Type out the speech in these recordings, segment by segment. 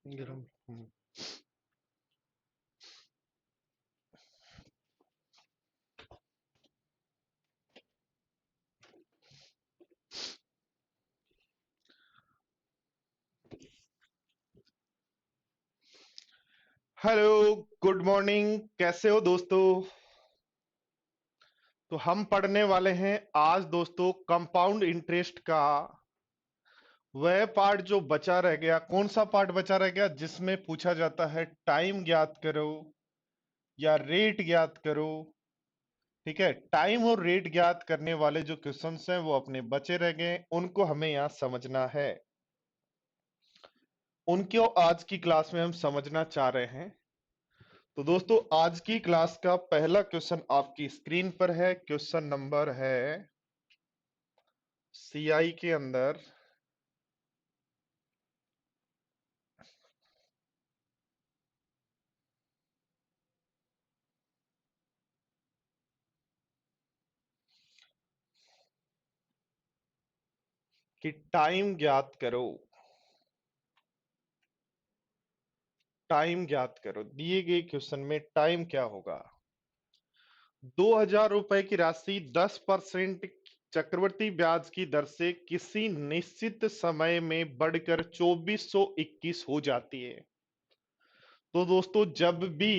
गरम। Hello, good morning. कैसे हो दोस्तों? तो हम पढ़ने वाले हैं आज दोस्तों कंपाउंड इंटरेस्ट का वह पार्ट जो बचा रह गया। कौन सा पार्ट बचा रह गया? जिसमें पूछा जाता है टाइम ज्ञात करो या रेट ज्ञात करो। ठीक है, टाइम और रेट ज्ञात करने वाले जो क्वेश्चंस हैं वो अपने बचे रह गए, उनको हमें यहां समझना है। उनको आज की क्लास में हम समझना चाह रहे हैं। तो दोस्तों आज की क्लास का पहला क्वेश्चन आपकी स्क्रीन पर है। क्वेश्चन नंबर है सीआई के अंदर कि टाइम ज्ञात करो। टाइम ज्ञात करो, दिए गए क्वेश्चन में टाइम क्या होगा? 2,000 रुपए की राशि 10% चक्रवृद्धि ब्याज की दर से किसी निश्चित समय में बढ़कर 2421 हो जाती है। तो दोस्तों जब भी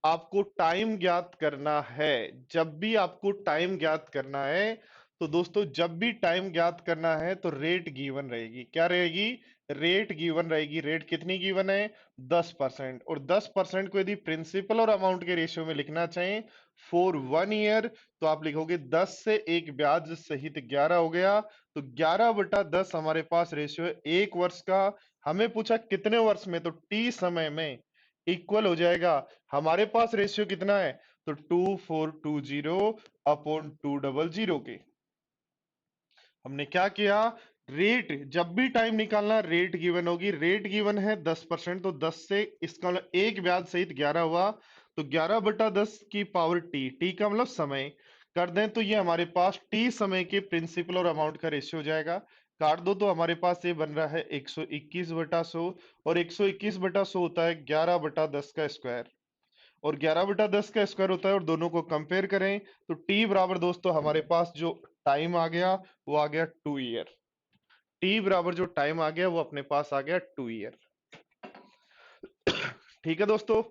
आपको टाइम ज्ञात करना है, जब भी आपको टाइम ज्ञात करना है, तो दोस्तों जब भी टाइम ज्ञात करना है तो रेट गिवन रहेगी। क्या रहेगी? रेट गिवन रहेगी। रेट कितनी गिवन है? 10%। और 10% को यदि प्रिंसिपल और अमाउंट के रेशियो में लिखना चाहें फॉर 1 ईयर, तो आप लिखोगे 10 से एक ब्याज सहित 11 हो गया। तो 11/10 हमारे पास रेशियो है 1 वर्ष का। हमें पूछा कितने वर्ष में, तो टी समय में इक्वल हो जाएगा। हमारे पास रेशियो कितना है? तो 2420 अपॉन 200 के। हमने क्या किया? रेट, जब भी टाइम निकालना रेट गिवन होगी। रेट गिवन है 10%, तो 10 से इसका मतलब एक ब्याज सहित 11 हुआ। तो 11/10 की पावर टी, टी का मतलब समय कर दें तो ये हमारे पास टी समय के प्रिंसिपल और अमाउंट का रेशियो हो जाएगा। काट दो तो हमारे पास ये बन रहा है 121/100। और 121/100 होता है 11/10 का स्क्वायर। और 11/10 का स्क्वायर होता है। और दोनों को कंपेयर करें तो टी बराबर दोस्तों हमारे पास जो टाइम आ गया वो आ गया 2 ईयर। टी बराबर जो टाइम आ गया वो अपने पास आ गया 2 ईयर। ठीक है दोस्तों।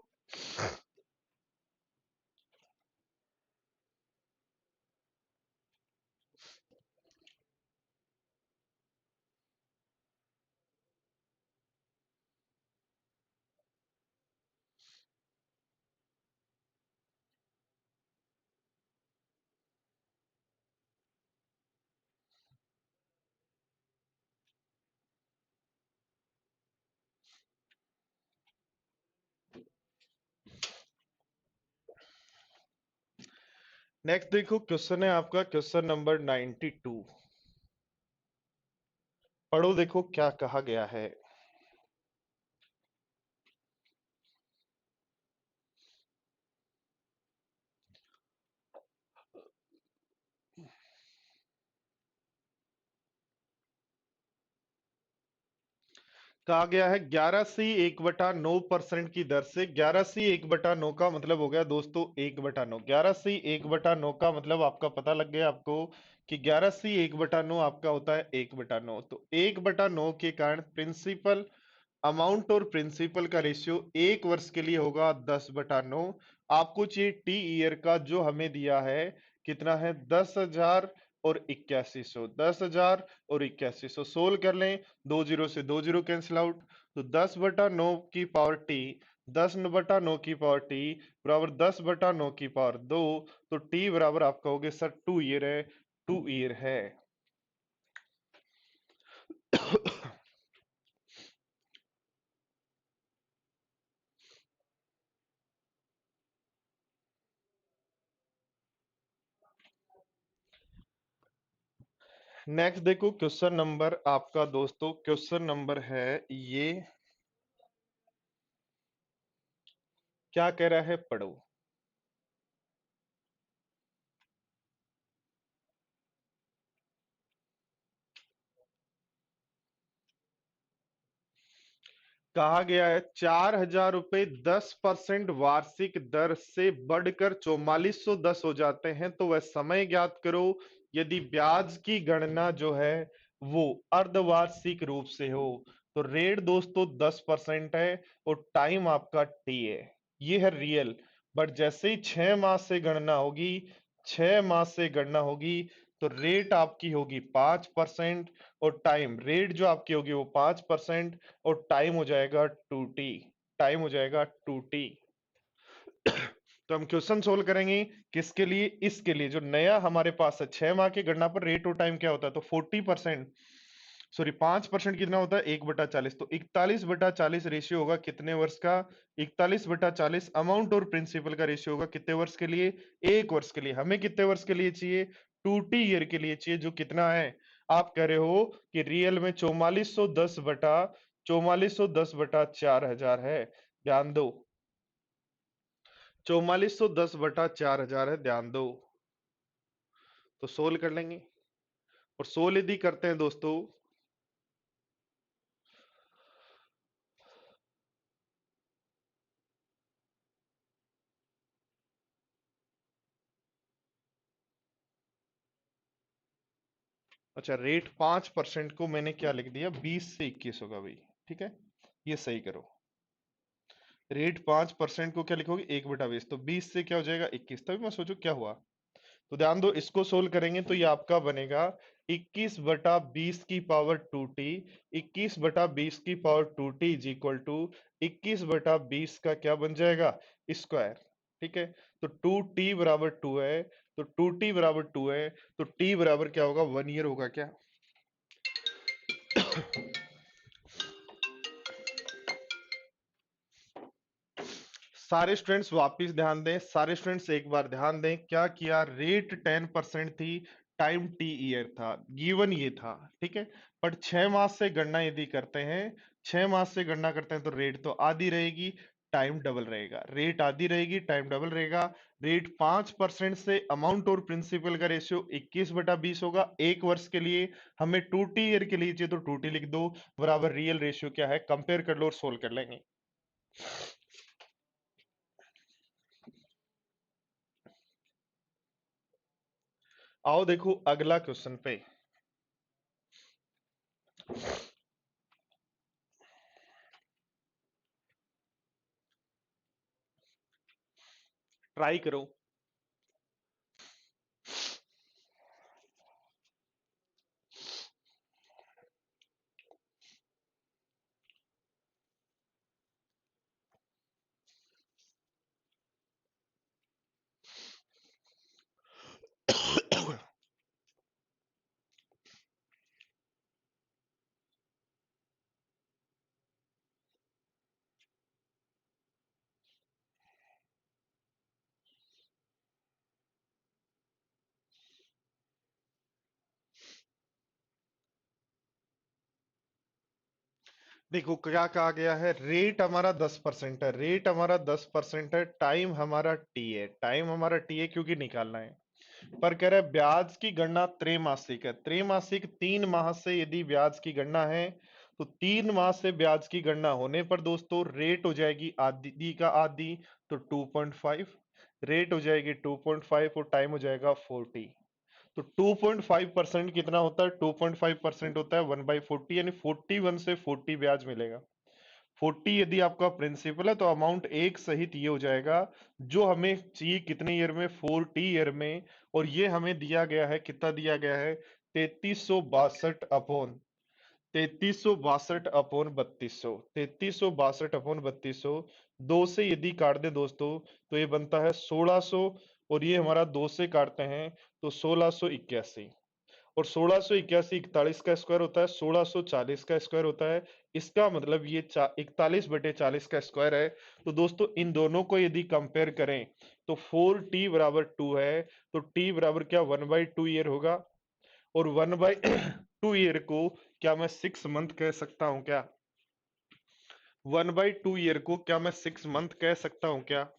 नेक्स्ट देखो, क्वेश्चन है आपका क्वेश्चन नंबर 92। पढ़ो, देखो क्या कहा गया है। कहा गया है 11/(1/9) की दर से। 11/(1/9) का मतलब हो गया दोस्तों 1/9। 11/(1/9) का मतलब आपका पता लग गया आपको कि 11/(1/9) आपका होता है 1/9। तो 1/9 के कारण प्रिंसिपल अमाउंट और प्रिंसिपल का रेशियो 1 वर्ष के लिए होगा 10/9। आपको चाहिए टी ईयर का, जो हमें दिया है कितना है? 10,000 और 8100। 10,000 और 8100 सोल्व कर लें। 20 से 20 कैंसिल आउट। तो 10/9 की पावर टी, 10/9 की पावर टी बराबर 10/9 की पावर 2। तो टी बराबर आपका हो गया सर 2 ईयर है। 2 ईयर है। नेक्स्ट देखो, क्वेश्चन नंबर आपका दोस्तों क्वेश्चन नंबर है ये। क्या कह रहा है? पढ़ो। कहा गया है 4,000 रुपए 10% वार्षिक दर से बढ़कर 4410 हो जाते हैं, तो वह समय ज्ञात करो यदि ब्याज की गणना जो है वो अर्धवार्षिक रूप से हो। तो रेट दोस्तों 10% है और टाइम आपका टी है, ये है रियल। बट जैसे ही 6 माह से गणना होगी, 6 माह से गणना होगी, तो रेट आपकी होगी 5% और टाइम रेट जो आपकी होगी वो 5% और टाइम हो जाएगा 2t। टाइम हो जाएगा 2t। तो हम क्वेश्चन सोल्व करेंगे किसके लिए, इसके लिए जो नया हमारे पास है 6 माह की गणना पर रेट और टाइम क्या होता है, तो 40%, सॉरी 5% कितना होता है 1/40, तो 41/40 रेशियो होगा कितने वर्ष का, 41/40 अमाउंट और प्रिंसिपल का रेशियो होगा कितने वर्ष के लिए, 1 वर्ष के लिए। हमें कितने वर्ष के लिए चाहिए, 2t ईयर के लिए चाहिए, जो कितना है, आप कह रहे हो कि रियल में 4410/4,000 है। ध्यान दो, 4410/4,000 है, ध्यान दो। तो सोल्व कर लेंगे, और सोल्व यदि करते हैं दोस्तों, अच्छा रेट 5% को मैंने क्या लिख दिया, 20 से 21 होगा भाई, ठीक है, ये सही करो। रेट 5% को क्या लिखोगे, 1/20, तो 20 से क्या हो जाएगा 21, तभी मैं सोचू क्या हुआ। तो ध्यान दो, इसको सोल्व करेंगे तो ये आपका बनेगा 21/20 की पावर 2t। 21/20 की power 2t is equal to 21/20 का क्या बन जाएगा, स्क्वायर। ठीक है, तो 2t बराबर 2 है, तो 2t बराबर 2 है, तो t बराबर क्या होगा, 1 ईयर होगा क्या। सारे स्टूडेंट्स वापस ध्यान दें, सारे स्टूडेंट्स एक बार ध्यान दें, क्या किया, रेट 10% थी, टाइम टी ईयर था, गिवन ये था, ठीक है। पर 6 माह से गणना यदि करते हैं, 6 माह से गणना करते हैं तो रेट तो आधी रहेगी, टाइम डबल रहेगा, रेट आधी रहेगी, टाइम डबल रहेगा। रेट 5% से अमाउंट और प्रिंसिपल का रेशियो 21/20 होगा 1 वर्ष के लिए। हमें 2t ईयर के लिए चाहिए तो 2t लिख दो, बराबर रियल रेशियो क्या है, कंपेयर कर लो और सोल्व कर लेंगे। आओ देखो अगला क्वेश्चन पे, ट्राई करो। देखो क्या कहा गया है, रेट हमारा 10% है, रेट हमारा 10% है, टाइम हमारा टी है, टाइम हमारा टी है क्योंकि निकालना है। पर कह रहे हैं ब्याज की गणना त्रैमासिक है, त्रैमासिक 3 माह से यदि ब्याज की गणना है, तो 3 माह से ब्याज की गणना होने पर दोस्तों रेट हो जाएगी आधी का आधी, तो 2.5, रेट हो जाएगी 2.5 और टाइम हो जाएगा 40। तो 2.5% कितना होता है, 2.5% होता है 1/40, यानी 41 से 40 ब्याज मिलेगा। 40 यदि आपका प्रिंसिपल है तो अमाउंट एक सहित ये हो जाएगा, जो हमें चाहिए कितने ईयर में, 40 ईयर में। और ये हमें दिया गया है, कितना दिया गया है, 3362 दो से यदि काट दे दोस्तों तो ये बनता है 1600, और ये हमारा दो से काटते हैं तो 1681, और 1681 41 का स्क्वायर होता है, 1640 का स्क्वायर होता है। इसका मतलब ये 41/40 का स्क्वायर है। तो दोस्तों इन दोनों को यदि कंपेयर करें तो 4t बराबर 2 है, तो t बराबर क्या 1/2 ईयर होगा, और 1/2 ईयर को क्या मैं 6 मंथ कह सकता हूं क्या, 1/2 ईयर को क्या मैं 6 मंथ कह सकता हूं क्या।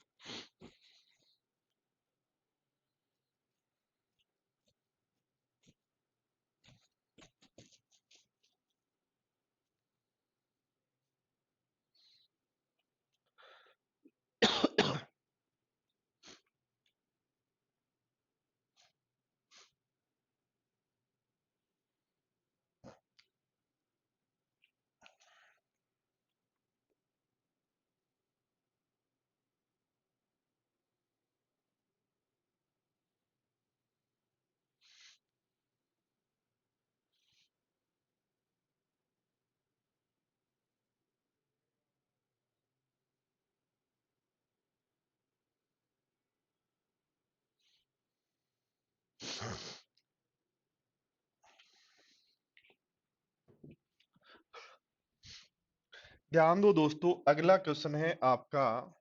ध्यान दो दोस्तों, अगला क्वेश्चन है आपका।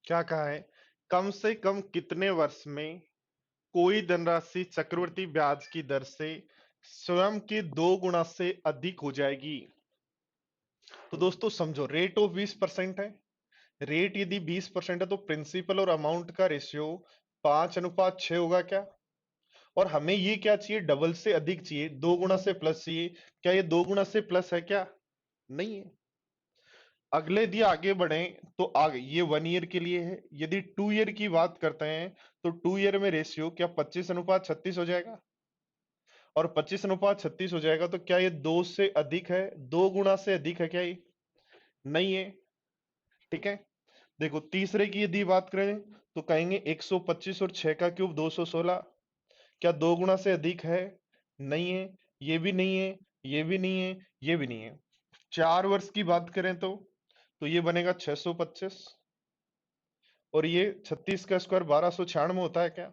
क्या कहा है? कम से कम कितने वर्ष में कोई धनराशि चक्रवृद्धि ब्याज की दर से स्वयं के 2 गुना से अधिक हो जाएगी? तो दोस्तों समझो, रेट ऑफ 20% है। रेट यदि 20% है तो प्रिंसिपल और अमाउंट का रेशियो 5:6 होगा क्या? और हमें ये क्या चाहिए? डबल से अधिक चाहिए, 2 गुना से प्लस चाहिए। क्या ये 2 गुना से प्लस है क्या? नहीं है। अगले यदि आगे बढ़े तो आगे ये 1 ईयर के लिए है। यदि 2 ईयर की बात करते हैं तो 2 ईयर में रेशियो क्या 25:36 हो जाएगा? और 25:36 हो जाएगा तो क्या ये 2 से अधिक है? 2 गुना से अधिक है क्या ये? नहीं है। ठीक है। देखो तीसरे की यदि बात करें तो कहेंगे 125 और 6 का क्यूब 216। क्या 2 गुना से अधिक है? नहीं है। ये भी नहीं है, ये भी नहीं है, ये भी नहीं है। 4 वर्ष की बात करें तो ये बनेगा 625। और ये 36 का स्क्वायर 1296 होता है क्या?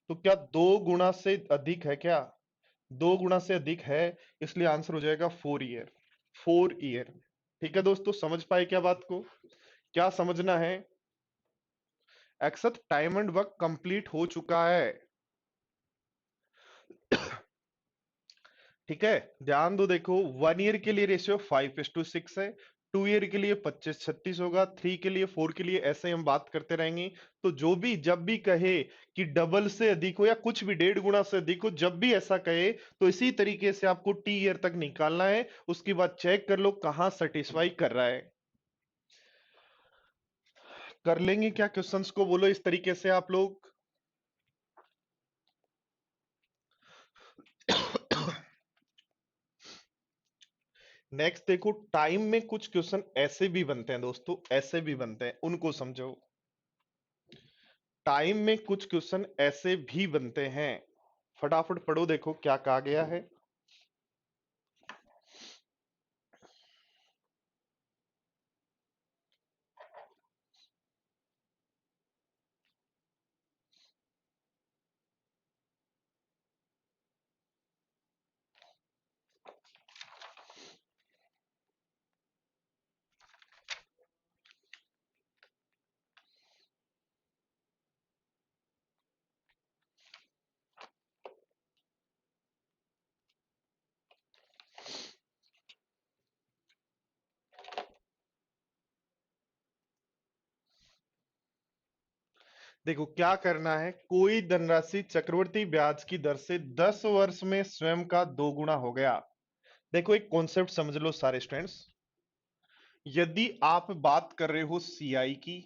तो क्या 2 गुना से अधिक है क्या? 2 गुना से अधिक है, इसलिए आंसर हो जाएगा 4 ईयर। 4 ईयर। ठीक है दोस्तों, समझ पाए क्या बात को? क्या समझना है? Except time and work complete हो चुका है। ठीक है। ध्यान दो, देखो 1 ईयर के लिए रेशियो 5:6 है। 2 ईयर के लिए 25:36 होगा। 3 के लिए, 4 के लिए, ऐसे हम बात करते रहेंगे। तो जो भी जब भी कहे कि डबल से अधिक हो या कुछ भी 1.5 गुना से अधिक हो, जब भी ऐसा कहे तो इसी तरीके से आपको टी ईयर तक निकालना है। उसके बाद चेक कर लो कहां सेटिस्फाई कर रहा है। कर लेंगे क्या क्वेश्चंस को? बोलो इस तरीके से आप लोग। नेक्स्ट देखो, टाइम में कुछ क्वेश्चन ऐसे भी बनते हैं दोस्तों, ऐसे भी बनते हैं, उनको समझो। टाइम में कुछ क्वेश्चन ऐसे भी बनते हैं। फटाफट पढ़ो, देखो क्या कहा गया है। देखो क्या करना है, कोई धनराशि चक्रवृद्धि ब्याज की दर से 10 वर्ष में स्वयं का 2 गुना हो गया। देखो एक कॉन्सेप्ट समझ लो सारे स्टूडेंट्स। यदि आप बात कर रहे हो सीआई की,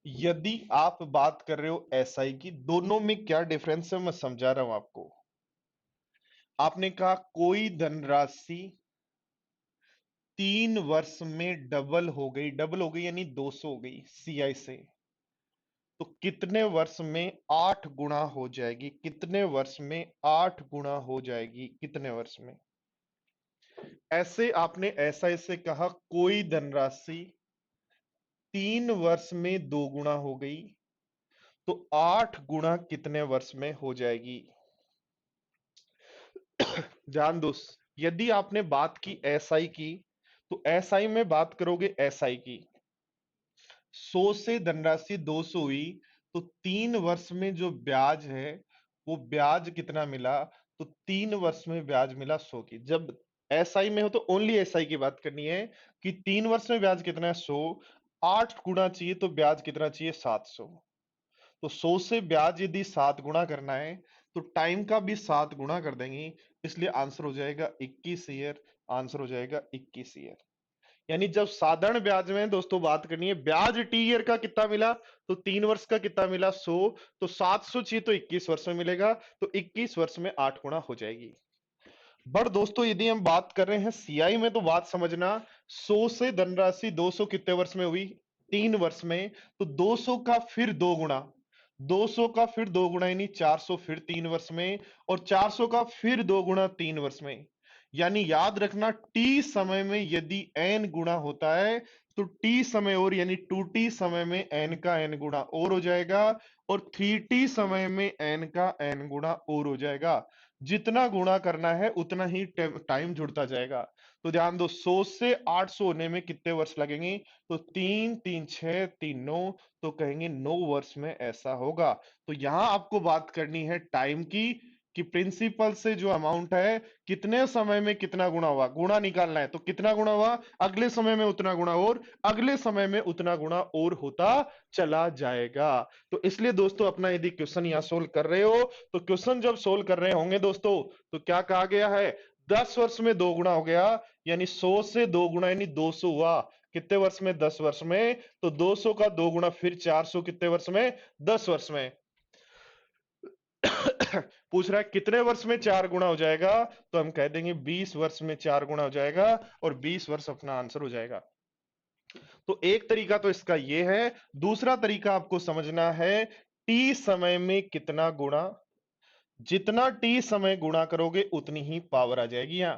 यदि आप बात कर रहे हो एसआई की, दोनों में क्या डिफरेंस है मैं समझा रहा हूं आपको। आपने कहा कोई धनराशि 3 वर्ष में डबल हो गई यानी 200 हो गई सीआई से, तो कितने वर्ष में 8 गुना हो जाएगी? कितने वर्ष में 8 गुना हो जाएगी? कितने वर्ष में? ऐसे आपने ऐसा ऐसे कहा कोई धनराशि 3 वर्ष में 2 गुना हो गई, तो 8 गुना कितने वर्ष में हो जाएगी? ध्यान दो, यदि आपने बात की एसआई की, तो एसआई में बात करोगे एसआई की, 100 से धनराशि 200 हुई, तो 3 वर्ष में जो ब्याज है वो ब्याज कितना मिला? तो 3 वर्ष में ब्याज मिला 100 की। जब एसआई में हो तो ओनली एसआई की बात करनी है कि 3 वर्ष में ब्याज कितना है? 100। 8 गुना चाहिए तो ब्याज कितना चाहिए? 700। तो 100 से ब्याज यदि 7 गुना करना है तो टाइम का भी 7 गुना कर देंगे, इसलिए आंसर हो जाएगा 21 ईयर। आंसर हो जाएगा 21 ईयर। यानी जब साधारण ब्याज में दोस्तों बात करनी है, ब्याज टी ईयर का कितना मिला? तो 3 वर्ष का कितना मिला? 100। तो 700 चाहिए तो 21 वर्ष में मिलेगा, तो 21 वर्ष में 8 गुना हो जाएगी। बट दोस्तों यदि हम बात कर रहे हैं सीआई में, तो बात समझना, 100 से धनराशि 200 कितने वर्ष में हुई? 3 वर्ष में। तो 200 का फिर 2 गुना, 200 का फिर दो गुना यानी 400 फिर 3 वर्ष में, और 400 का फिर दो गुना 3 वर्ष में। यानी याद रखना, टी समय में यदि एन गुना होता है तो टी समय और यानी 2t समय में एन का एन गुना और हो जाएगा, और 3t समय में एन का एन गुना और हो जाएगा। जितना गुणा करना है उतना ही टाइम जुड़ता जाएगा। तो ध्यान दो, 100 से 800 होने में कितने वर्ष लगेंगे? तो 3 3 6 3 9, तो कहेंगे 9 वर्ष में ऐसा होगा। तो यहां आपको बात करनी है टाइम की, कि प्रिंसिपल से जो अमाउंट है कितने समय में कितना गुना हुआ, गुणा निकालना है। तो कितना गुना हुआ, अगले समय में उतना गुना और, अगले समय में उतना गुना और होता चला जाएगा। तो इसलिए दोस्तों, अपना यदि क्वेश्चन यहां सोल्व कर रहे हो, तो क्वेश्चन जब सोल्व कर रहे होंगे दोस्तों, तो क्या कहा गया है, 10 वर्ष में दो गुना हो गया, यानी 100 से दो गुना यानी 200 हुआ। कितने वर्ष में? 10 वर्ष में। तो 200 का दो गुना फिर 400 कितने वर्ष में? 10 वर्ष में। पूछ रहा है कितने वर्ष में 4 गुना हो जाएगा, तो हम कह देंगे 20 वर्ष में 4 गुना हो जाएगा, और 20 वर्ष अपना आंसर हो जाएगा। तो एक तरीका तो इसका यह है। दूसरा तरीका आपको समझना है, टी समय में कितना गुणा, जितना टी समय गुणा करोगे उतनी ही पावर आ जाएगी। यहां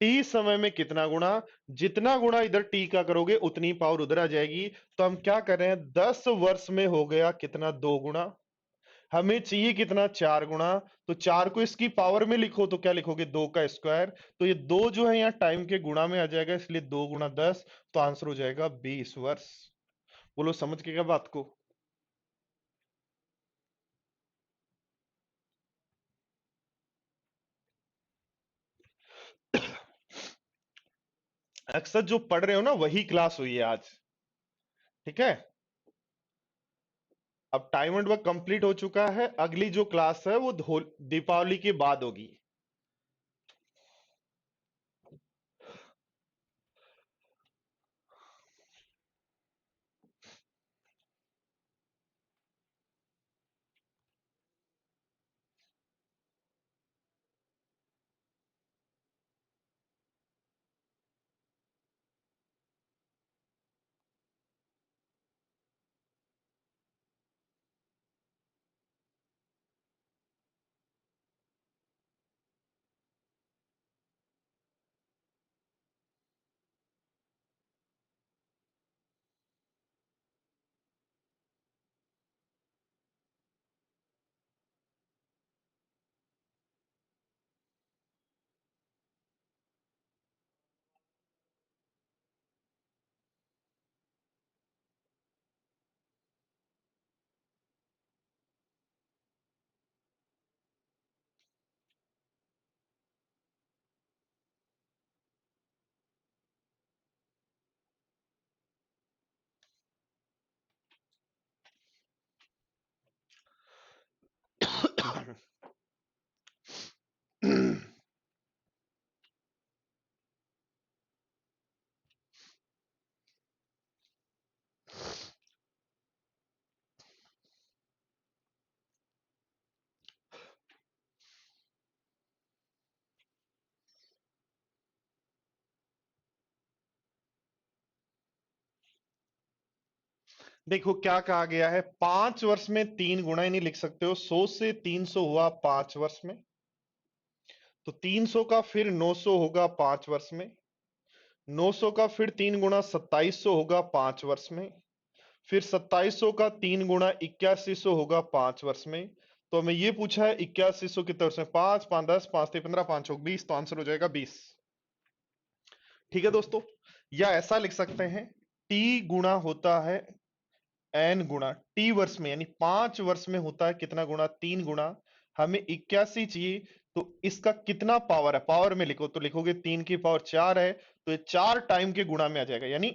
टी समय में कितना गुणा, जितना गुणा इधर टी का करोगे उतनी पावर उधर आ जाएगी। तो हम क्या कर रहे हैं, 10 वर्ष में हो गया कितना, 2 गुना। हमें चाहिए कितना, 4 गुना। तो 4 को इसकी पावर में लिखो तो क्या लिखोगे, 2 का स्क्वायर। तो ये 2 जो है यहाँ टाइम के गुणा में आ जाएगा, इसलिए 2 गुना 10, तो आंसर हो जाएगा 20 वर्ष। बोलो समझ के क्या बात को? अक्सर जो पढ़ रहे हो ना, वही क्लास हुई है आज। ठीक है, अब टाइम एंड वर्क कंप्लीट हो चुका है। अगली जो क्लास है वो दीपावली के बाद होगी। देखो क्या कहा गया है, 5 वर्ष में 3 गुना ही नहीं लिख सकते हो। 100 से 300 हुआ 5 वर्ष में, तो 300 का फिर 900 होगा 5 वर्ष में, 900 का फिर 3 गुना 2700 होगा 5 वर्ष में, फिर 2700 का 3 गुना 8100 होगा 5 वर्ष में। तो हमें ये पूछा है 8100 कितने वर्ष में, 5 5 10 5 3 15 5 6 20, तो आंसर हो जाएगा 20। ठीक है दोस्तों, या ऐसा लिख सकते हैं, टी गुणा होता है एन गुणा टी वर्ष में, यानी 5 वर्ष में होता है कितना गुणा, 3 गुना। हमें 81 चाहिए, तो इसका कितना पावर है, पावर में लिखो तो लिखोगे 3 की पावर 4 है, तो ये 4 टाइम के गुणा में आ जाएगा। यानी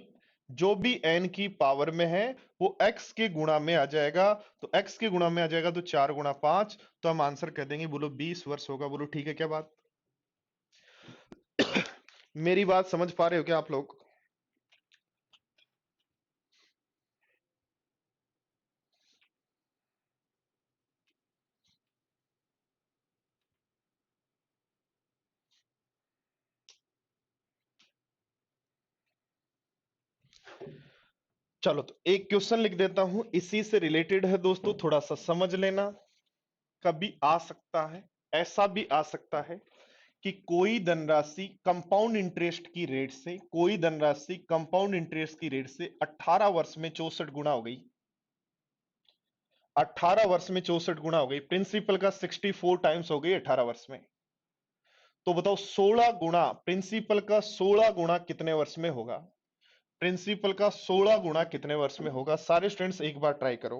जो भी एन की पावर में है वो एक्स के गुणा में आ जाएगा। तो एक्स के गुणा में आ जाएगा, तो 4 गुना 5, तो हम आंसर कह देंगे। बोलो 20 वर्ष होगा। बोलो ठीक है क्या बात? मेरी बात समझ पा रहे हो क्या आप लोग? चलो तो एक क्वेश्चन लिख देता हूं, इसी से रिलेटेड है दोस्तों, थोड़ा सा समझ लेना। कभी आ सकता है, ऐसा भी आ सकता है कि कोई धनराशि कंपाउंड इंटरेस्ट की रेट से, कोई धनराशि कंपाउंड इंटरेस्ट की रेट से 18 वर्ष में 64 गुना हो गई। 18 वर्ष में 64 गुना हो गई, प्रिंसिपल का 64 टाइम्स हो गई 18 वर्ष में। तो बताओ 16 गुना, प्रिंसिपल का 16 गुना कितने वर्ष में होगा? प्रिंसिपल का 16 गुना कितने वर्ष में होगा? सारे स्टूडेंट्स एक बार ट्राई करो।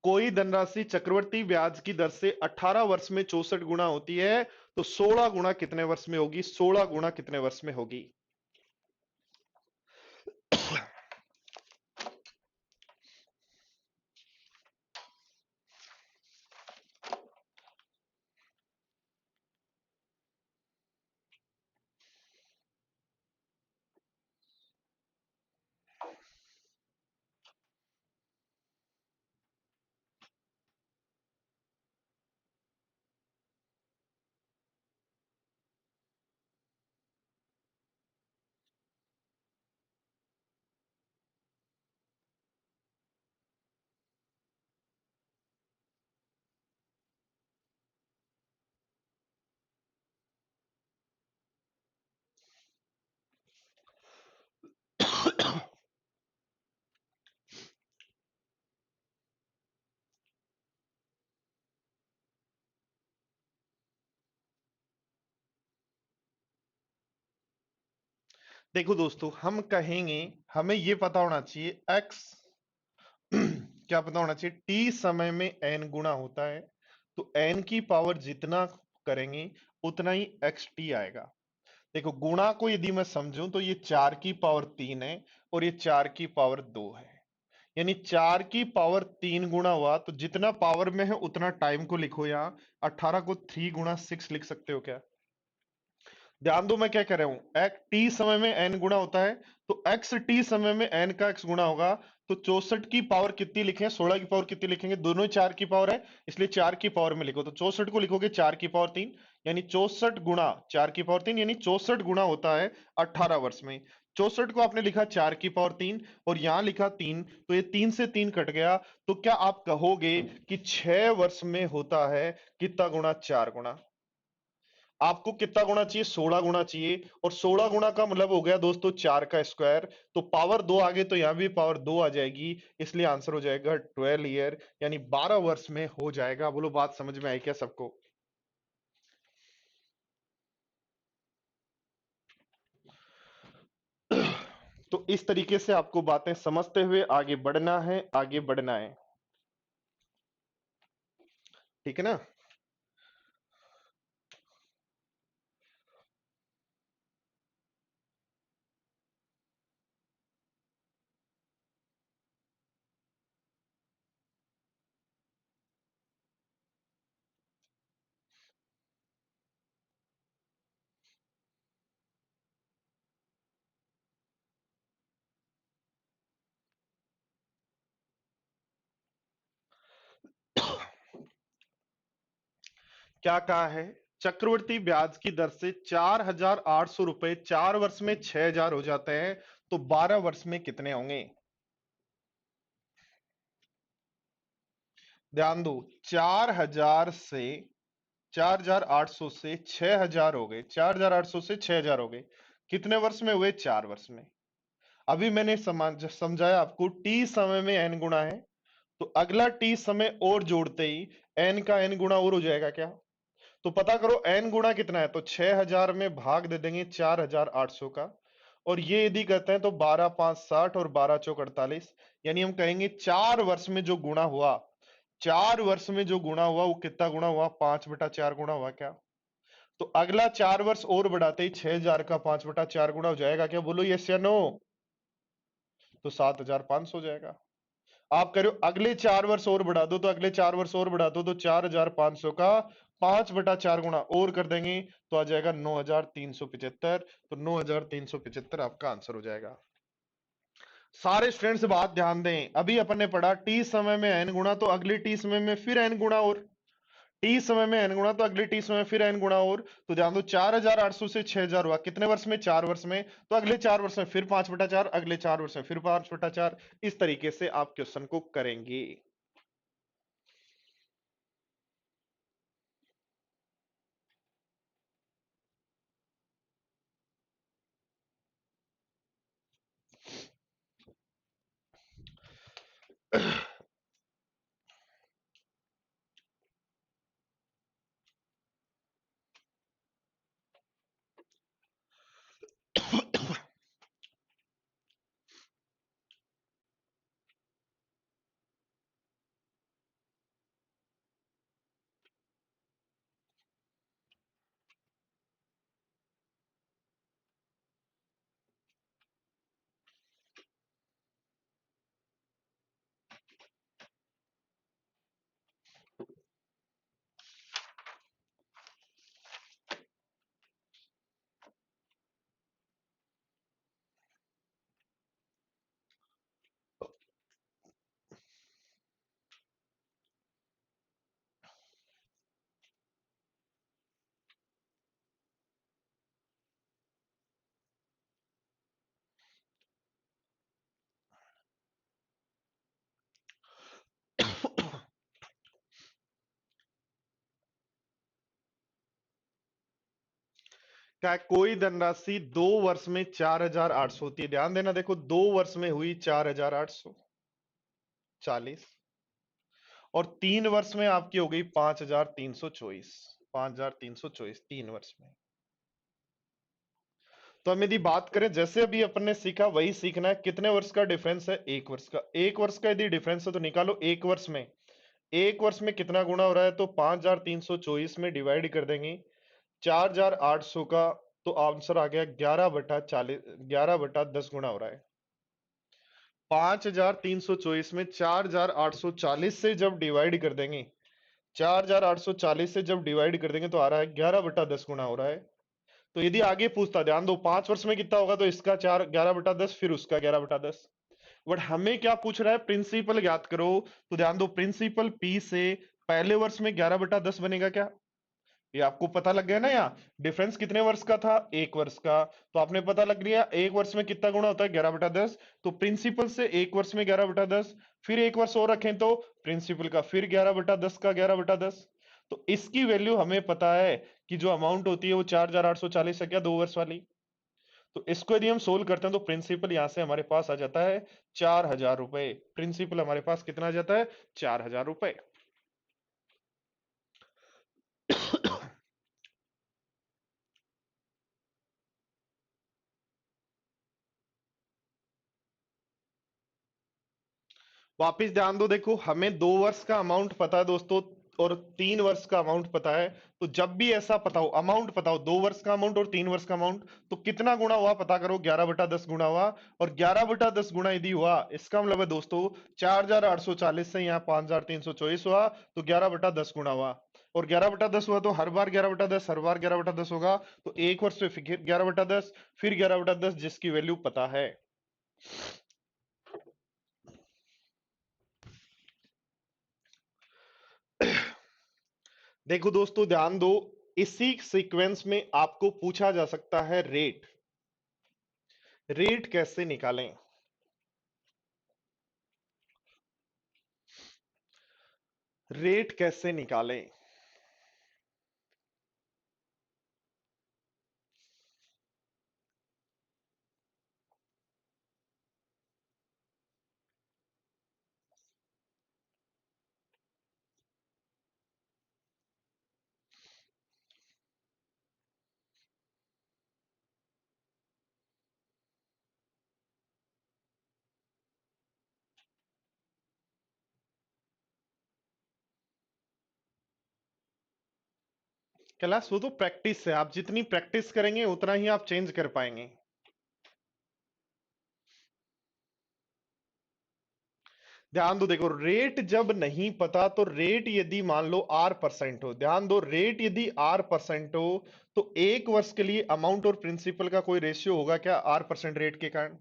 कोई धनराशि चक्रवर्ती ब्याज की दर से 18 वर्ष में 64 गुना होती है, तो 16 गुना कितने वर्ष में होगी? 16 गुना कितने वर्ष में होगी? देखो दोस्तों, हम कहेंगे हमें यह पता होना चाहिए x क्या पता होना चाहिए, t समय में n गुना होता है, तो n की पावर जितना करेंगे उतना ही xt आएगा। देखो गुणा को यदि मैं समझूं तो ये 4 की पावर 3 है और ये 4 की पावर 2 है, यानी 4 की पावर 3 गुना हुआ, तो जितना पावर में है उतना टाइम को लिखो। यहां 18 को 3 गुना 6 लिख सकते हो क्या? ध्यान दो मैं क्या कह रहा हूं, एक्स टी समय में एन गुना होता है, तो एक्स टी समय में एन का एक्स गुना होगा। तो 64 की पावर कितनी लिखें, 16 की पावर कितनी लिखेंगे? दोनों ही 4 की पावर है, इसलिए 4 की पावर में लिखो। तो 64 को लिखोगे 4 की पावर 3, यानी 64 गुना 4 की पावर 3, यानी 64 गुना होता है 18 वर्ष में। 64 को आपने लिखा 4 की पावर 3 और यहां लिखा 3, तो ये 3 से 3 कट गया। तो क्या आप कहोगे कि 6 वर्ष में होता है कितना गुना? 4 गुना। आपको कितना गुना चाहिए? 16 गुना चाहिए, और 16 गुना का मतलब हो गया दोस्तों 4 का स्क्वायर। तो पावर 2 आगे, तो यहां भी पावर 2 आ जाएगी, इसलिए आंसर हो जाएगा 12 ईयर, यानी 12 वर्ष में हो जाएगा। बोलो बात समझ में आई क्या सबको? तो इस तरीके से आपको बातें समझते हुए आगे बढ़ना है, आगे बढ़ना है, ठीक है ना? क्या कहा है? चक्रवृद्धि ब्याज की दर से 4,800 रुपए 4 वर्ष में 6,000 हो जाते हैं, तो 12 वर्ष में कितने होंगे? ध्यान दो, 4,000 से 4,800 से 6,000 हो गए, 4,800 से 6,000 हो गए, कितने वर्ष में हुए? 4 वर्ष में। अभी मैंने समझाया आपको, टी समय में एन गुना है, तो अगला टी समय और जोड़ते ही एन का एन गुना और हो जाएगा क्या? तो पता करो एन गुना कितना है, तो 6,000 में भाग दे देंगे 4,800 का, और ये यदि करते हैं तो 12 5 60 और 12 चौक 48, यानी हम कहेंगे 4 वर्ष में जो गुणा हुआ, 4 वर्ष में जो गुणा हुआ वो कितना गुणा हुआ? 5/4 गुणा हुआ क्या? तो अगला 4 वर्ष और बढ़ाते ही 6,000 का 5/4 गुणा हो जाएगा क्या? बोलो यस या नो? तो 7,500 हो जाएगा। आप करो अगले 4 वर्ष और बढ़ा दो, तो अगले 4 वर्ष और बढ़ा दो, तो 4,500 का 5/4 गुणा और कर देंगे, तो आ जाएगा 9,375। तो 9,375 आपका आंसर हो जाएगा। सारे स्टूडेंट्स बात ध्यान दें, अभी अपन ने पढ़ा टी समय में एन गुणा, तो अगले टी समय में फिर एन गुणा, और टी समय में n गुणा, तो अगले टी समय फिर n गुणा, और तो ध्यान दो 4800 से 6000 हुआ, कितने वर्ष में? 4 वर्ष में। तो अगले 4 वर्ष में फिर 5/4, अगले 4 वर्ष में फिर 5/4। इस तरीके से आप क्वेश्चन को करेंगे। क्या कोई धनराशि 2 वर्ष में 4800 होती है? ध्यान देना, देखो 2 वर्ष में हुई 4840, और 3 वर्ष में आपकी हो गई 5324। 5324 3 वर्ष में। तो हम यदि बात करें, जैसे अभी अपन ने सीखा वही सीखना है। कितने वर्ष का डिफरेंस है? 1 वर्ष का। 1 वर्ष का यदि डिफरेंस है तो निकालो 1 वर्ष में। 1 वर्ष में कितना गुना हो रहा है? तो 5324 में डिवाइड कर देंगे 4800 का, तो आंसर आ गया 11/40, 11/10 गुना हो रहा है। 5324 में 4840 से जब डिवाइड कर देंगे, 4840 से जब डिवाइड कर देंगे तो आ रहा है 11/10 गुना हो रहा है। तो यदि आगे पूछता, ध्यान दो 5 वर्ष में कितना होगा, तो इसका 11/10, फिर उसका 11/10। बट हमें क्या पूछ रहा है? प्रिंसिपल ज्ञात करो। तो ध्यान दो, प्रिंसिपल पी से पहले वर्ष में 11/10 बनेगा क्या? ये आपको पता लग गया ना? यहाँ डिफरेंस कितने वर्ष का था? 1 वर्ष का। तो आपने पता लग लिया 1 वर्ष में कितना गुना होता है? 11/10। तो प्रिंसिपल से 1 वर्ष में 11/10, फिर 1 वर्ष और रखें तो प्रिंसिपल का फिर 11/10 का 11/10। तो इसकी वैल्यू हमें पता है कि जो अमाउंट होती है वो 4840 है क्या, 2 वर्ष वाली। तो इसको यदि हम सोल्व करते हैं तो प्रिंसिपल यहां से हमारे पास आ जाता है 4000 रुपए। प्रिंसिपल हमारे पास कितना आ जाता है? 4000 रुपए। वापिस ध्यान दो, देखो हमें 2 वर्ष का अमाउंट पता है दोस्तों, और 3 वर्ष का अमाउंट पता है। तो जब भी ऐसा पता हो, अमाउंट पता हो, 2 वर्ष का अमाउंट और 3 वर्ष का अमाउंट, तो कितना गुना हुआ पता करो। 11/10 गुना हुआ, और 11/10 गुना यदि हुआ, इसका मतलब है दोस्तों 4840 से यहाँ 5324 हुआ, तो 11/10 गुना हुआ। और 11/10 हुआ तो हर बार 11/10, हर बार 11/10 होगा। तो 1 वर्ष में फिर 11/10, फिर 11/10, जिसकी वैल्यू पता है। देखो दोस्तों ध्यान दो, इसी सीक्वेंस में आपको पूछा जा सकता है रेट। रेट कैसे निकालें? रेट कैसे निकालें? कैलाश, वो तो प्रैक्टिस है, आप जितनी प्रैक्टिस करेंगे उतना ही आप चेंज कर पाएंगे। ध्यान दो, देखो रेट जब नहीं पता, तो रेट यदि मान लो R% हो, ध्यान दो रेट यदि R% हो, तो 1 वर्ष के लिए अमाउंट और प्रिंसिपल का कोई रेशियो होगा क्या R% रेट के कारण?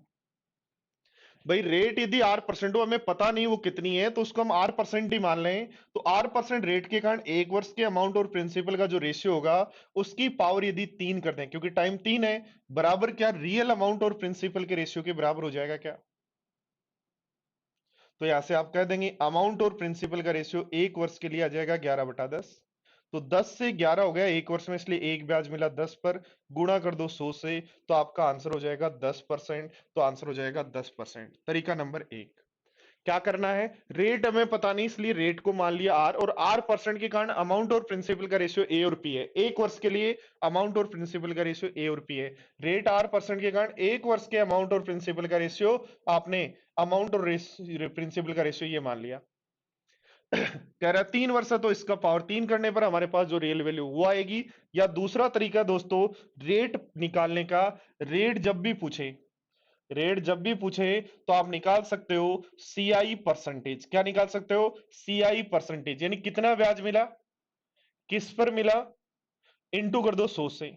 भाई रेट यदि आर परसेंट हो, हमें पता नहीं वो कितनी है, तो उसको हम आर परसेंट ही मान लें। तो आर परसेंट रेट के कारण एक वर्ष के अमाउंट और प्रिंसिपल का जो रेशियो होगा, उसकी पावर यदि 3 कर दें, क्योंकि टाइम 3 है, बराबर क्या रियल अमाउंट और प्रिंसिपल के रेशियो के बराबर हो जाएगा क्या? तो यहां से आप कह देंगे अमाउंट और प्रिंसिपल का रेशियो एक वर्ष के लिए आ जाएगा 11/10। तो 10 से 11 हो गया एक वर्ष में, इसलिए एक ब्याज मिला 10 पर, गुणा कर दो 100 से, तो आपका आंसर हो जाएगा 10%। तो आंसर हो जाएगा 10%। तरीका नंबर एक, क्या करना है, रेट हमें पता नहीं, इसलिए रेट को मान लिया आर, और आर परसेंट के कारण अमाउंट और प्रिंसिपल का रेशियो ए और पी है। एक वर्ष के लिए अमाउंट और प्रिंसिपल का रेशियो ए और पी है। रेट आर परसेंट के कारण एक वर्ष के अमाउंट और प्रिंसिपल का रेशियो आपने अमाउंट और प्रिंसिपल का रेशियो ये मान लिया। कह रहा है 3 वर्ष है, तो इसका पावर 3 करने पर हमारे पास जो रियल वैल्यू वो आएगी। या दूसरा तरीका दोस्तों रेट निकालने का, रेट जब भी पूछे, रेट जब भी पूछे तो आप निकाल सकते हो सीआई परसेंटेज। क्या निकाल सकते हो? सीआई परसेंटेज, यानी कितना ब्याज मिला, किस पर मिला, इनटू कर दो 100 से,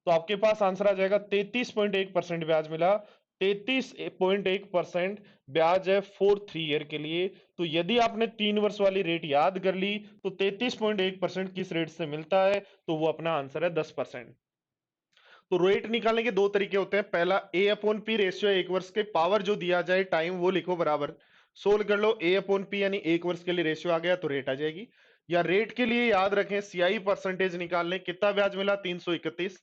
तो आपके पास आंसर आ जाएगा 33.1% ब्याज मिला। 33.1% ब्याज है फॉर 3 ईयर के लिए। तो यदि आपने 3 वर्ष वाली रेट याद कर ली, तो 33.1% किस रेट से मिलता है, तो वो अपना आंसर है 10%। तो रेट निकालने के दो तरीके होते हैं। पहला ए अपॉन पी रेशियो, एक वर्ष के पावर जो दिया जाए टाइम वो लिखो बराबर, सोल्व कर लो, ए अपॉन पी यानी एक वर्ष के लिए रेशियो आ गया तो रेट आ जाएगी। या रेट के लिए याद रखें सीआई परसेंटेज निकालने, कितना ब्याज मिला 331,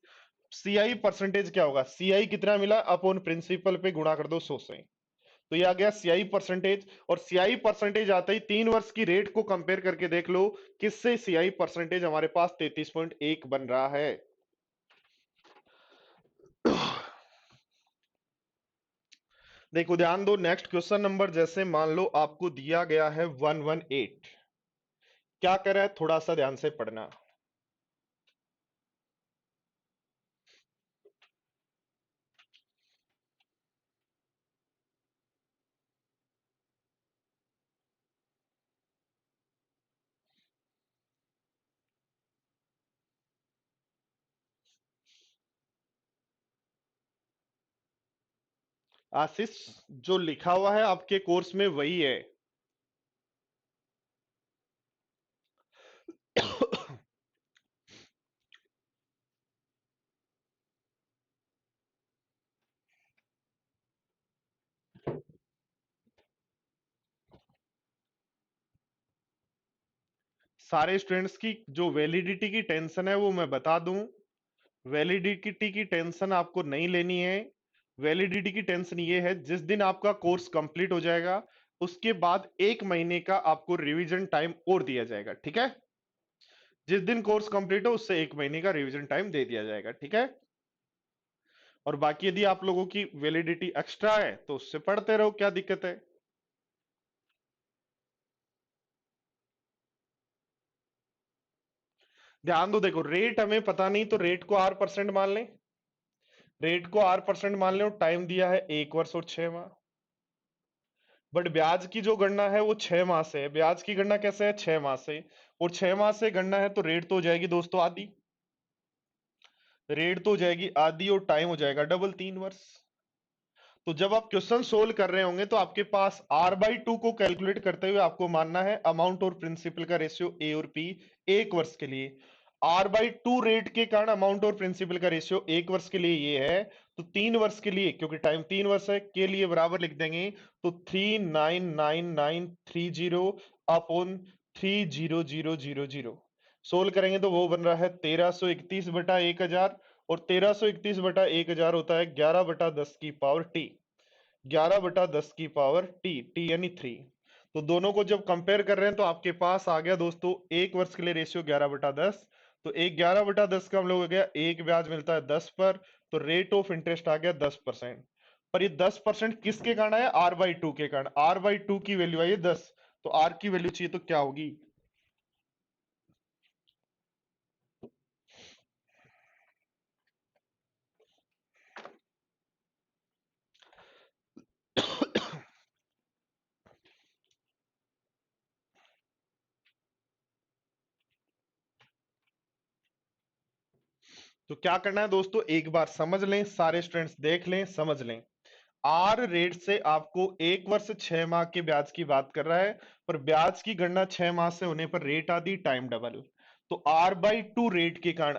सीआई परसेंटेज क्या होगा, सीआई कितना मिला अपॉन प्रिंसिपल पे गुणा कर दो 100 से, तो ये आ गया सीआई परसेंटेज। और सीआई परसेंटेज आते ही 3 वर्ष की रेट को कंपेयर करके देख लो किससे सीआई परसेंटेज हमारे पास 33.1 बन रहा है। देखो ध्यान दो, नेक्स्ट क्वेश्चन नंबर, जैसे मान लो आपको दिया गया है 118, क्या कर रहा है, थोड़ा सा ध्यान से पढ़ना। आशीष, जो लिखा हुआ है आपके कोर्स में वही है। सारे स्टूडेंट्स की जो वैलिडिटी की टेंशन है वो मैं बता दूं, वैलिडिटी की टेंशन आपको नहीं लेनी है। वैलिडिटी की टेंशन ये है, जिस दिन आपका कोर्स कंप्लीट हो जाएगा उसके बाद 1 महीने का आपको रिवीजन टाइम और दिया जाएगा, ठीक है? जिस दिन कोर्स कंप्लीट हो उससे 1 महीने का रिवीजन टाइम दे दिया जाएगा, ठीक है? और बाकी यदि आप लोगों की वैलिडिटी एक्स्ट्रा है तो उससे पढ़ते रहो, क्या दिक्कत है? ध्यान दो, देखो रेट हमें पता नहीं, तो रेट को आर परसेंट मान लें, रेट को आर परसेंट मान लें, टाइम दिया है 1 वर्ष और 6 माह। बट ब्याज की जो गणना है वो 6 माह से है, ब्याज की गणना कैसे है, 6 माह से, और 6 माह से गणना है तो रेट तो हो जाएगी दोस्तों आधी, रेट तो हो जाएगी आधी और टाइम हो जाएगा डबल, 3 वर्ष। तो जब आप क्वेश्चन सोल्व कर रहे होंगे तो आपके पास r/2 को कैलकुलेट करते हुए आपको मानना है अमाउंट और प्रिंसिपल का रेशियो ए और पी एक वर्ष के लिए। r/2 रेट के कारण अमाउंट और प्रिंसिपल का रेशियो एक वर्ष के लिए ये है, तो 3 वर्ष के लिए, क्योंकि टाइम 3 वर्ष है, के लिए बराबर लिख देंगे, तो 399,930 अपॉन 30000। सोल्व करेंगे तो वो बन रहा है 1331/1000, और 1331/1000 होता है 11/10 की पावर टी, 11/10 की पावर टी, टी यानी 3। तो दोनों को जब कंपेयर कर रहे हैं तो आपके पास आ गया दोस्तों एक वर्ष के लिए रेशियो 11/10। तो एक 11/10 का हम लोग हो गया, एक ब्याज मिलता है 10 पर, तो रेट ऑफ इंटरेस्ट आ गया 10%। पर ये 10% किसके कारण आया, r/2 के कारण, r/2 की वैल्यू आई है 10, तो r की वैल्यू चाहिए तो क्या होगी? तो क्या करना है दोस्तों, एक बार समझ लें, सारे स्टूडेंट्स देख लें, समझ लें। आर रेट से आपको 1 वर्ष 6 माह के ब्याज की बात कर रहा है, पर ब्याज की गणना 6 माह से होने पर रेट आदि टाइम डबल। तो आर बाई टू रेट के कारण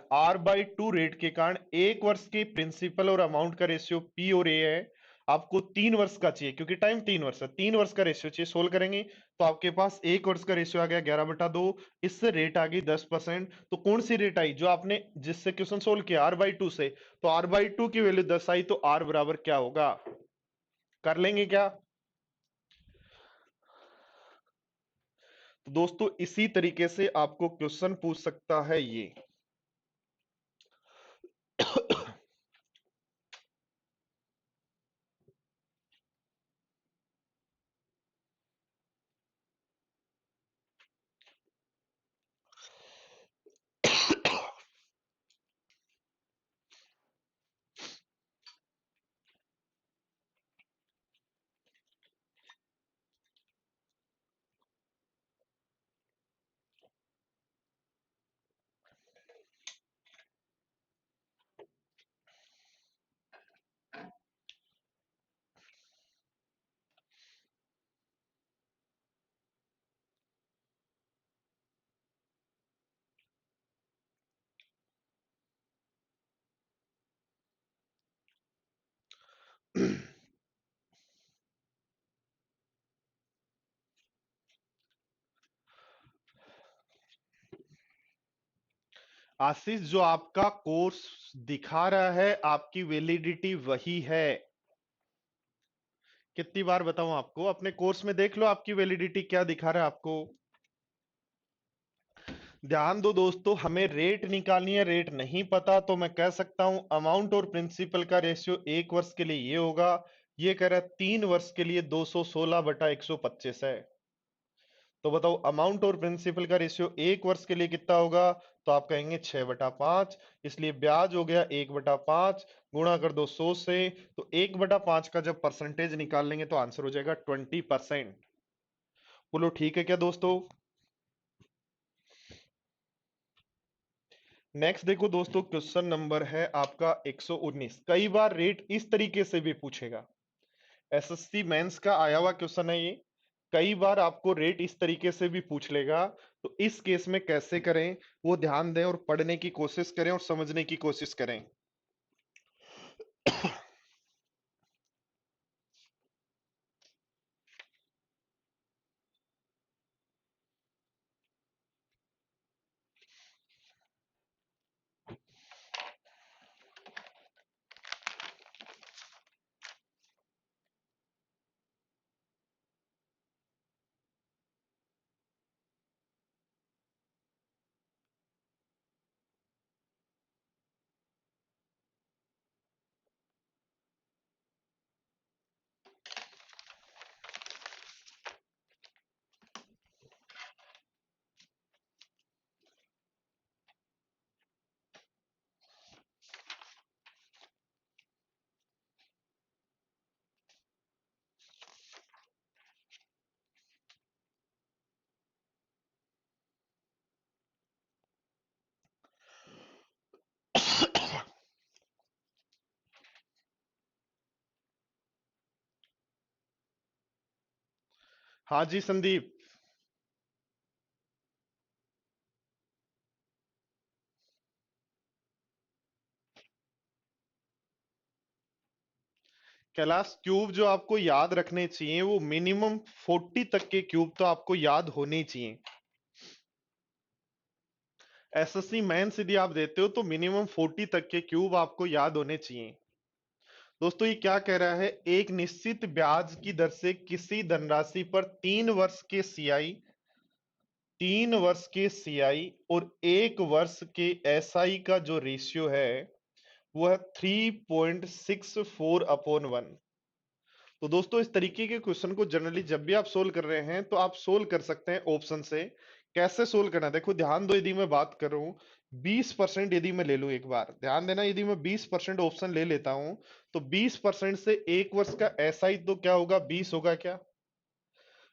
1 वर्ष के प्रिंसिपल और अमाउंट का रेशियो पी और ए है, आपको 3 वर्ष का चाहिए क्योंकि टाइम 3 वर्ष है, 3 वर्ष का रेशियो चाहिए। सोल्व करेंगे तो आपके पास 1 वर्ष का रेशियो आ गया 11/2, इससे रेट आ गई 10%। तो कौन सी रेट आई जो आपने जिससे क्वेश्चन सोल्व किया आर बाई टू से, तो आर बाई टू की वैल्यू 10 आई, तो आर बराबर क्या होगा, कर लेंगे क्या? तो दोस्तों इसी तरीके से आपको क्वेश्चन पूछ सकता है ये। आशीष, जो आपका कोर्स दिखा रहा है आपकी वैलिडिटी वही है। कितनी बार बताऊं आपको, अपने कोर्स में देख लो आपकी वैलिडिटी क्या दिखा रहा है आपको। ध्यान दो दोस्तों, हमें रेट निकालनी है, रेट नहीं पता तो मैं कह सकता हूं अमाउंट और प्रिंसिपल का रेशियो 1 वर्ष के लिए ये होगा, ये कह रहा है 3 वर्ष के लिए 216/125 है। तो बताओ अमाउंट और प्रिंसिपल का रेशियो 1 वर्ष के लिए कितना होगा, तो आप कहेंगे 6/5, इसलिए ब्याज हो गया 1/5, गुणा कर दो 100 से, तो 1/5 का जब परसेंटेज निकाल लेंगे तो आंसर हो जाएगा 20%। बोलो ठीक है क्या दोस्तों? नेक्स्ट देखो दोस्तों, क्वेश्चन नंबर है आपका 119। कई बार रेट इस तरीके से भी पूछेगा, एसएससी मेंस का आया हुआ क्वेश्चन है ये। कई बार आपको रेट इस तरीके से भी पूछ लेगा, तो इस केस में कैसे करें वो ध्यान दें और पढ़ने की कोशिश करें और समझने की कोशिश करें। हाँ जी संदीप। कैलाश, क्यूब जो आपको याद रखने चाहिए वो मिनिमम 40 तक के क्यूब तो आपको याद होने ही चाहिए। एसएससी मेंस यदि आप देते हो तो मिनिमम 40 तक के क्यूब आपको याद होने चाहिए। दोस्तों ये क्या कह रहा है, एक निश्चित ब्याज की दर से किसी धनराशि पर 3 वर्ष के सीआई, 3 वर्ष के सीआई और 1 वर्ष के एसआई का जो रेशियो है वो है 3.64/1। तो दोस्तों इस तरीके के क्वेश्चन को जनरली जब भी आप सोल्व कर रहे हैं तो आप सोल्व कर सकते हैं ऑप्शन से। कैसे सोल्व करना है देखो, ध्यान दो, यदि मैं बात कर रहा हूं 20% यदि मैं ले लूं, एक बार ध्यान देना, यदि मैं 20% ऑप्शन ले लेता हूं तो 20% से 1 वर्ष का एसआई तो क्या होगा, 20 होगा क्या?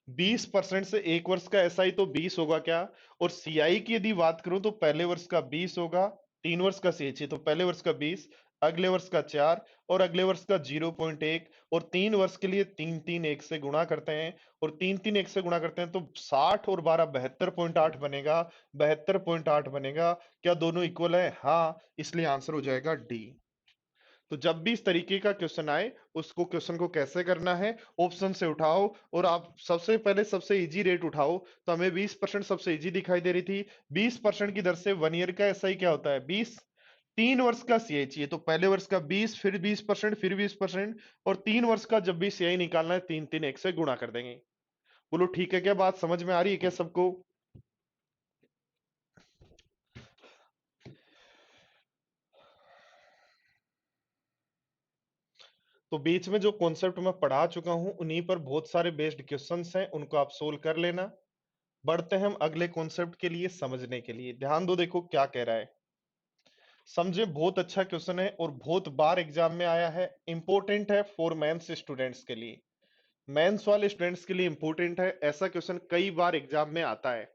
20% से 1 वर्ष का एसआई तो 20 होगा क्या? और सीआई की यदि बात करूं तो पहले वर्ष का 20 होगा, 3 वर्ष का सीएचई तो पहले वर्ष का 20, अगले वर्ष का 4 और अगले वर्ष का 0.1 और 3 वर्ष के लिए 3 3 1 से गुणा करते हैं और 3 3 1 से गुणा करते हैं तो 60 और 12 72.8 बनेगा। 72.8 बनेगा। क्या दोनों इक्वल है? हाँ, इसलिए आंसर हो जाएगा डी। तो जब भी इस तरीके का क्वेश्चन आए, उसको क्वेश्चन को कैसे करना है, ऑप्शन से उठाओ और आप सबसे पहले सबसे इजी रेट उठाओ। तो हमें 20% सबसे इजी दिखाई दे रही थी। 20% की दर से 1 ईयर का एसआई क्या होता है? 20। 3 वर्ष का सीआई चाहिए तो पहले वर्ष का 20, फिर 20%, फिर 20%, और 3 वर्ष का जब भी सीआई निकालना है 3 3 1 से गुणा कर देंगे। बोलो ठीक है क्या? बात समझ में आ रही है क्या सबको? तो बीच में जो कॉन्सेप्ट मैं पढ़ा चुका हूं उन्हीं पर बहुत सारे बेस्ड क्वेश्चंस हैं, उनको आप सोल्व कर लेना। बढ़ते हैं हम अगले कॉन्सेप्ट के लिए समझने के लिए। ध्यान दो, देखो क्या कह रहा है। समझे, बहुत अच्छा क्वेश्चन है और बहुत बार एग्जाम में आया है। इंपॉर्टेंट है फॉर मेंस स्टूडेंट्स के लिए। मेंस वाले स्टूडेंट्स के लिए इंपॉर्टेंट है, ऐसा क्वेश्चन कई बार एग्जाम में आता है।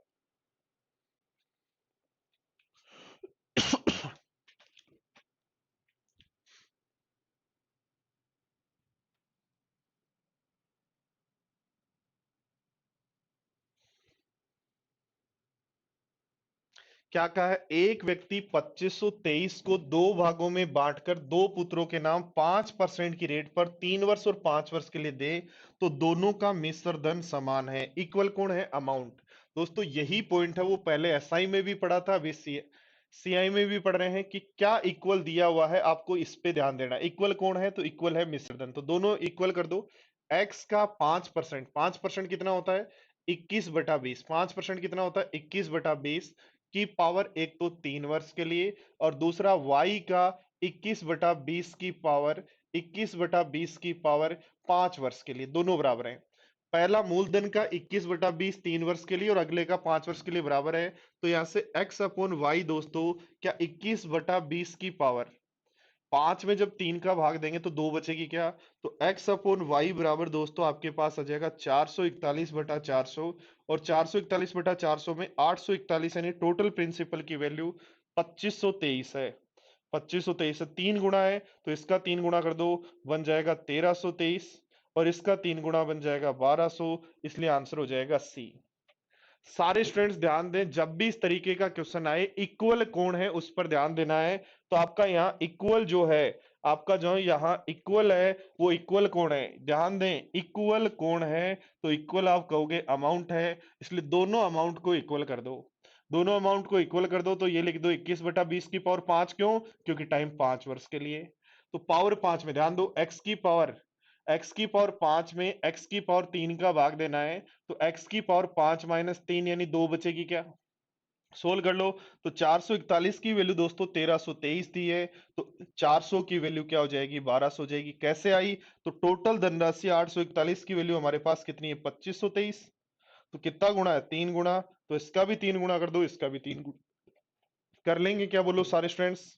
क्या कहा है? एक व्यक्ति 2523 को दो भागों में बांटकर दो पुत्रों के नाम 5% की रेट पर 3 वर्ष और 5 वर्ष के लिए दे तो दोनों का मिश्र धन समान है। इक्वल कौन है? अमाउंट। दोस्तों यही पॉइंट है, वो पहले एसआई में भी पढ़ा था, अभी सीआई में भी पढ़ रहे हैं कि क्या इक्वल दिया हुआ है, आपको इस पे ध्यान देना। इक्वल कौन है? तो इक्वल है मिश्र धन, तो दोनों इक्वल कर दो। एक्स का 5%, 5% कितना होता है? 21/20। 5% कितना होता है? 21/20 की पावर, एक तो 3 वर्ष के लिए और दूसरा y का 21/20 की पावर, 21/20 की पावर 5 वर्ष के लिए, दोनों बराबर हैं। पहला मूलधन का 21/20 3 वर्ष के लिए और अगले का 5 वर्ष के लिए बराबर है। तो यहां से x अपॉन वाई दोस्तों, क्या 21/20 की पावर 5 में जब 3 का भाग देंगे तो 2 बचेगी क्या? तो x अपॉन वाई बराबर दोस्तों आपके पास आ जाएगा 441/400, और 441/400 में 841 यानी टोटल प्रिंसिपल की वैल्यू 2523 है। 2523 से 3 गुना है तो इसका 3 गुना कर दो, बन जाएगा 1323, और इसका 3 गुना बन जाएगा 1200, इसलिए आंसर हो जाएगा सी। सारे स्टूडेंट्स ध्यान दें, जब भी इस तरीके का क्वेश्चन आए इक्वल कौन है उस पर ध्यान देना है। तो आपका यहाँ इक्वल जो है, आपका जो यहाँ इक्वल है, वो इक्वल कौन है? ध्यान दें, इक्वल कौन है? तो इक्वल आप कहोगे अमाउंट है, इसलिए दोनों अमाउंट को इक्वल कर दो। दोनों अमाउंट को इक्वल कर दो तो ये लिख दो 21/20 की पावर 5। क्यों? क्योंकि टाइम 5 वर्ष के लिए। तो पावर 5 में ध्यान दो, x की पावर 5 में x की पावर 3 का भाग देना है, तो x की पावर 5 माइनस 3 यानी 2 बचेगी क्या? सोल्व कर लो। तो 441 की वैल्यू दोस्तों 1323 दी है, तो 400 की वैल्यू क्या हो जाएगी? 1200 हो जाएगी। कैसे आई? तो टोटल धनराशि 841 की वैल्यू हमारे पास कितनी है? 2523। तो कितना गुणा है? 3 गुना। तो इसका भी 3 गुना कर दो, इसका भी 3 गुना कर लेंगे क्या? बोलो सारे स्टूडेंट्स।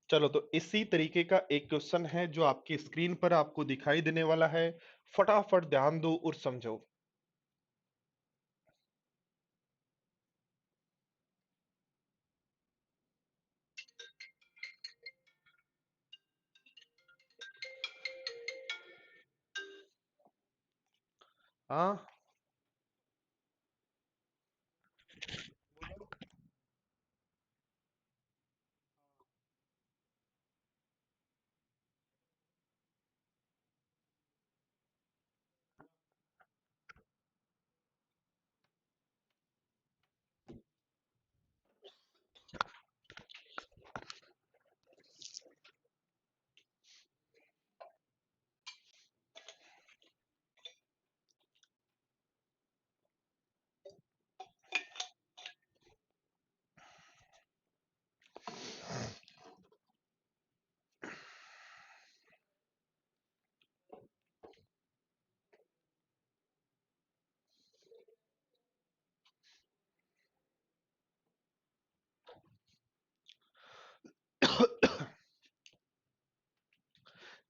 चलो, तो इसी तरीके का एक क्वेश्चन है जो आपकी स्क्रीन पर आपको दिखाई देने वाला है। फटाफट ध्यान दो और समझो। हाँ,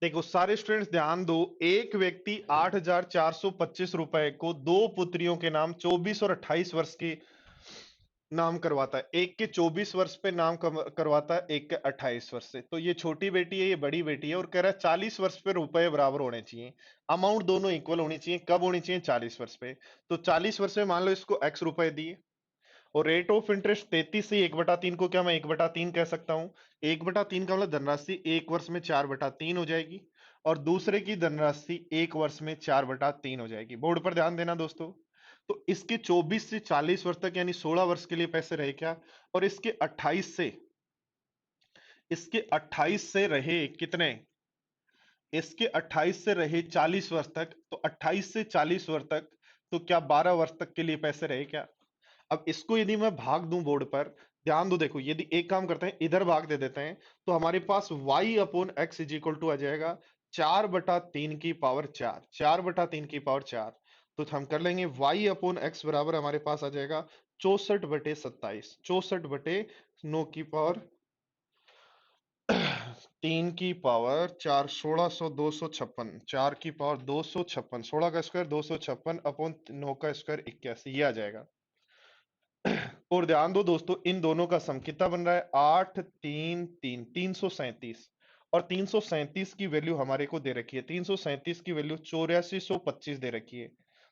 देखो सारे स्टूडेंट्स ध्यान दो, एक व्यक्ति 8,425 रुपए को दो पुत्रियों के नाम 24 और 28 वर्ष के नाम करवाता है। एक के 24 वर्ष पे नाम करवाता है, एक के 28 वर्ष से। तो ये छोटी बेटी है, ये बड़ी बेटी है, और कह रहा है 40 वर्ष पे रुपए बराबर होने चाहिए, अमाउंट दोनों इक्वल होनी चाहिए। कब होनी चाहिए? 40 वर्ष पे। तो 40 वर्ष में मान लो इसको x रुपए दिए, और रेट ऑफ इंटरेस्ट 33 से 1/3 को क्या मैं 1/3 कह सकता हूं? 1/3 का मतलब धनराशि एक वर्ष में 4/3 हो जाएगी, और दूसरे की धनराशि एक वर्ष में 4/3 हो जाएगी। बोर्ड पर ध्यान देना दोस्तों। तो इसके 24 से 40 वर्ष तक यानी 16 वर्ष के लिए पैसे रहे क्या? और इसके 28 से रहे कितने? इसके 28 से रहे 40 वर्ष तक। तो 28 से 40 वर्ष तक, तो क्या 12 वर्ष तक के लिए पैसे रहे क्या? अब इसको यदि मैं भाग दूं बोर्ड पर, ध्यान दो, देखो यदि एक काम करते हैं, इधर भाग दे देते हैं, तो हमारे पास y upon X is equal to आ जाएगा 4/3 की पावर 4, 4/3 की पावर 4। तो हम कर लेंगे y अपॉन एक्स बराबर हमारे पास आ जाएगा 64/27, 64/3 की पावर 4, 1600 256, 4 की पावर 256, 16 का स्क्वायर 256 अपॉन 9 का स्क्वायर 81, ये आ जाएगा। और ध्यान दो दोस्तों, इन दोनों का सम कितना बन रहा है? 8 3 3 337, और 337 की वैल्यू हमारे को दे रखी है, 337 की वैल्यू 8425 दे रखी है।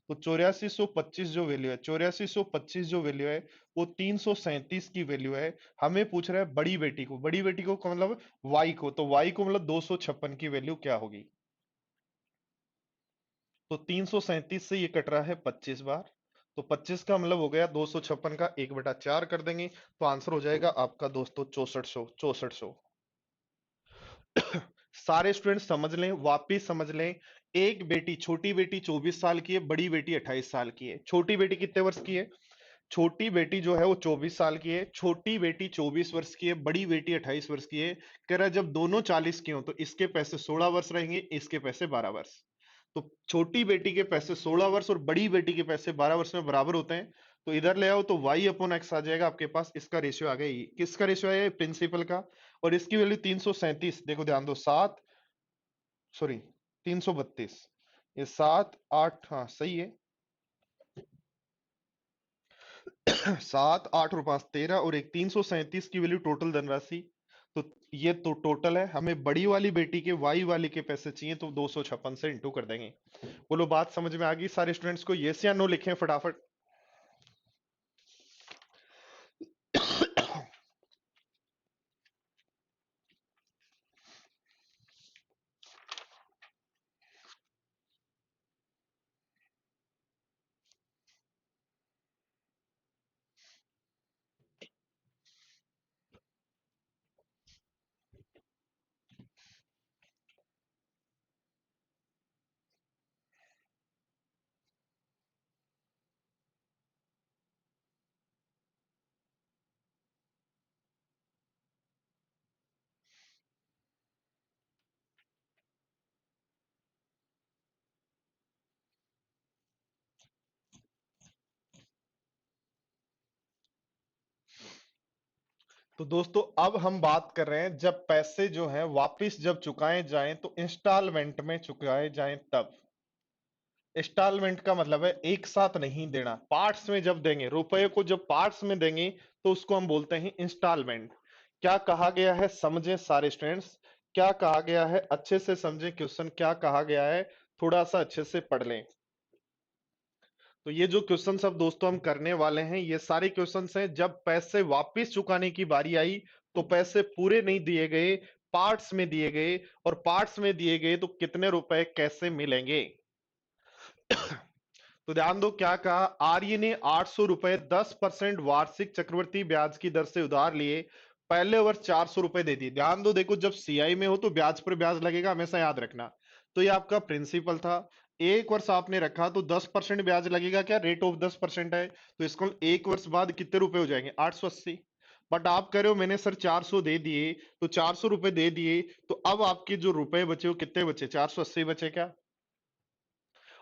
तो 8425 जो वैल्यू है, 8425 जो वैल्यू है, वो 337 की वैल्यू है। हमें पूछ रहा है बड़ी बेटी को, बड़ी बेटी को मतलब वाई को, तो वाई को मतलब 256 की वैल्यू क्या होगी? तो 337 से ये कट रहा है 25 बार, तो 25 का मतलब हो गया 256 का 1/4 कर देंगे, तो आंसर हो जाएगा आपका दोस्तों 6400, 6400। सारे स्टूडेंट समझ लें, वापिस समझ लें। एक बेटी, छोटी बेटी 24 साल की है, बड़ी बेटी 28 साल की है। छोटी बेटी कितने वर्ष की है? छोटी बेटी जो है वो 24 साल की है, छोटी बेटी 24 वर्ष की है, बड़ी बेटी 28 वर्ष की है। कह रहा है जब दोनों 40 के हो तो इसके पैसे 16 वर्ष रहेंगे, इसके पैसे 12 वर्ष। तो छोटी बेटी के पैसे 16 वर्ष और बड़ी बेटी के पैसे 12 वर्ष में बराबर होते हैं। तो इधर ले आओ तो y अपॉन एक्स आ जाएगा आपके पास, इसका रेशियो आ गया ये। किसका रेशियो है? प्रिंसिपल का। और इसकी वैल्यू 337, देखो ध्यान दो, 7, सॉरी 332, ये 7 8, हाँ सही है। 7 8 और 5 13, और एक 337 की वैल्यू टोटल धनराशि। तो ये तो टोटल है। हमें बड़ी वाली बेटी के वाई वाली के पैसे चाहिए, तो 256 से इंटू कर देंगे। बोलो बात समझ में आ गई सारे स्टूडेंट्स को? यस या नो लिखें फटाफट। तो दोस्तों अब हम बात कर रहे हैं जब पैसे जो हैं वापस जब चुकाए जाएं, तो इंस्टॉलमेंट में चुकाए जाएं तब। इंस्टॉलमेंट का मतलब है एक साथ नहीं देना, पार्ट्स में जब देंगे, रुपए को जब पार्ट्स में देंगे तो उसको हम बोलते हैं इंस्टॉलमेंट। क्या कहा गया है समझे सारे स्टूडेंट्स, क्या कहा गया है अच्छे से समझे क्वेश्चन, क्या कहा गया है थोड़ा सा अच्छे से पढ़ लें। तो ये जो क्वेश्चन सब दोस्तों हम करने वाले हैं, ये सारे क्वेश्चन हैं जब पैसे वापस चुकाने की बारी आई तो पैसे पूरे नहीं दिए गए, पार्ट्स में दिए गए, और पार्ट्स में दिए गए तो कितने रुपए कैसे मिलेंगे। तो ध्यान दो क्या कहा, आर्य ने 800 रुपए 10% वार्षिक चक्रवृद्धि ब्याज की दर से उधार लिए, पहले वर्ष 400 रुपए दे दिए। ध्यान दो, देखो जब सीआई में हो तो ब्याज पर ब्याज लगेगा, हमेशा याद रखना। तो ये आपका प्रिंसिपल था, एक वर्ष आपने रखा तो 10% ब्याज लगेगा, क्या रेट ऑफ 10% है, तो इसको एक वर्ष बाद कितने रुपए हो जाएंगे? 880। बट आप कह रहे हो मैंने सर 400 दे दिए, तो 400 रुपए दे दिए, तो अब आपके जो रुपए बचे वो कितने बचे? 480 बचे क्या?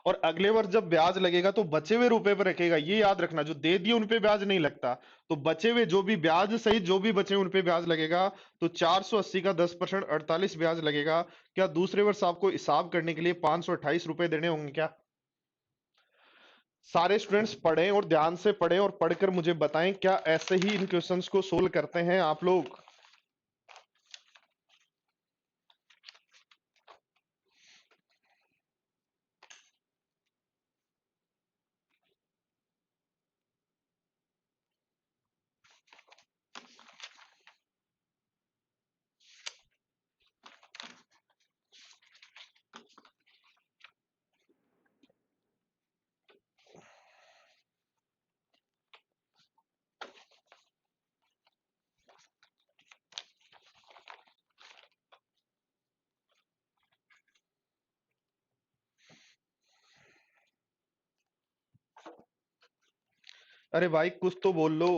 और अगले वर्ष जब ब्याज लगेगा तो बचे हुए रुपए पर रखेगा। ये याद रखना, जो दे दिए उन पे ब्याज नहीं लगता। तो बचे हुए जो भी ब्याज सहित जो भी बचे उन पे ब्याज लगेगा। तो 480 का 10% 48 ब्याज लगेगा। क्या दूसरे वर्ष आपको हिसाब करने के लिए 528 रुपए देने होंगे क्या? सारे स्टूडेंट्स पढ़ें और ध्यान से पढ़ें और पढ़कर मुझे बताएं, क्या ऐसे ही इन क्वेश्चंस को सोल्व करते हैं आप लोग? अरे भाई कुछ तो बोल लो।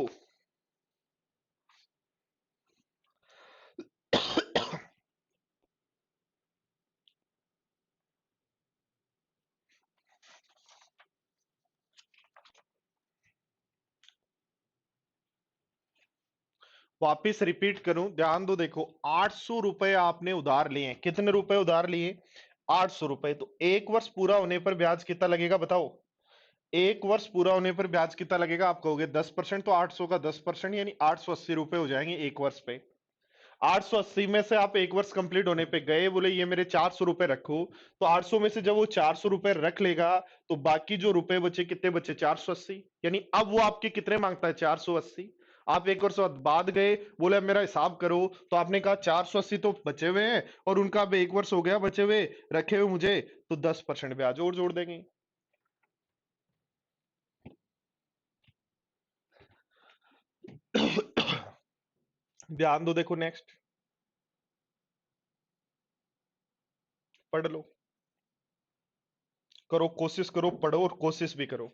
वापिस रिपीट करूं, ध्यान दो, देखो 800 रुपए आपने उधार लिए हैं। कितने रुपए उधार लिए? 800 रुपए। तो एक वर्ष पूरा होने पर ब्याज कितना लगेगा बताओ? एक वर्ष पूरा होने पर ब्याज कितना लगेगा? आप कहोगे 10%, तो 800 का 10% यानी 880 रुपए हो जाएंगे एक वर्ष पे। 880 में से आप एक वर्ष कंप्लीट होने पे गए, बोले ये मेरे 400 रुपए रखो। तो 800 में से जब वो 400 रुपए रख लेगा, तो बाकी जो रुपए बचे कितने बचे? 480। यानी अब वो आपके कितने मांगता है? 480। आप एक वर्ष बाद गए, बोले अब मेरा हिसाब करो, तो आपने कहा 480 तो बचे हुए हैं और उनका अब एक वर्ष हो गया बचे हुए रखे हुए मुझे, तो 10% ब्याज और जोड़ देंगे। ध्यान दो, देखो नेक्स्ट। पढ़ लो, करो, कोशिश करो, पढ़ो और कोशिश भी करो।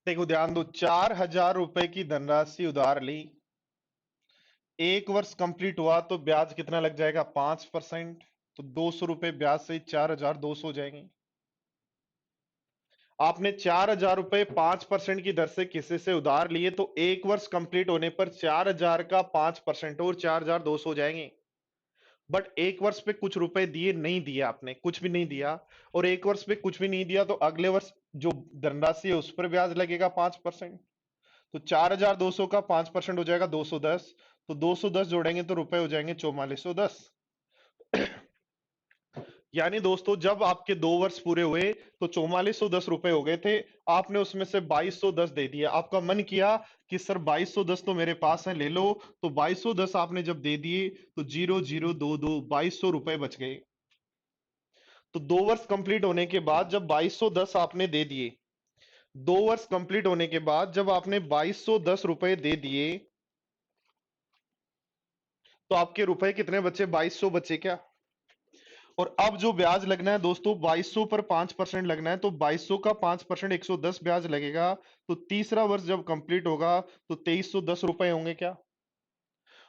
देखो ध्यान दो, 4,000 रुपए की धनराशि उधार ली। एक वर्ष कंप्लीट हुआ तो ब्याज कितना लग जाएगा? 5%। तो 200 रुपए ब्याज से 4,200 हो जाएंगे। आपने 4,000 रुपए 5% की दर से किसी से उधार लिए, तो एक वर्ष कंप्लीट होने पर 4,000 का 5% और 4,200 हो जाएंगे। बट एक वर्ष पे कुछ रुपए दिए नहीं दिया, आपने कुछ भी नहीं दिया। और एक वर्ष पे कुछ भी नहीं दिया, तो अगले वर्ष जो धनराशि है उस पर ब्याज लगेगा 5%। तो 4,200 का 5% हो जाएगा 210। तो 210 जोड़ेंगे तो रुपए हो जाएंगे 4410। यानी दोस्तों जब आपके 2 वर्ष पूरे हुए तो 4410 रुपए हो गए थे। आपने उसमें से 2210 दे दिया। आपका मन किया कि सर 2210 तो मेरे पास है, ले लो। तो 2210 आपने जब दे दिए, तो 0022 2200 रुपए बच गए। तो 2 वर्ष कंप्लीट होने के बाद जब 2210 आपने दे दिए, 2 वर्ष कंप्लीट होने के बाद जब आपने 2210 रुपए दे दिए, तो आपके रुपए कितने बचे? 2200 बचे क्या? और अब जो ब्याज लगना है दोस्तों, 2200 पर 5% लगना है। तो 2200 का 5% 110 ब्याज लगेगा। तो तीसरा वर्ष जब कंप्लीट होगा तो 2310 रुपए होंगे क्या?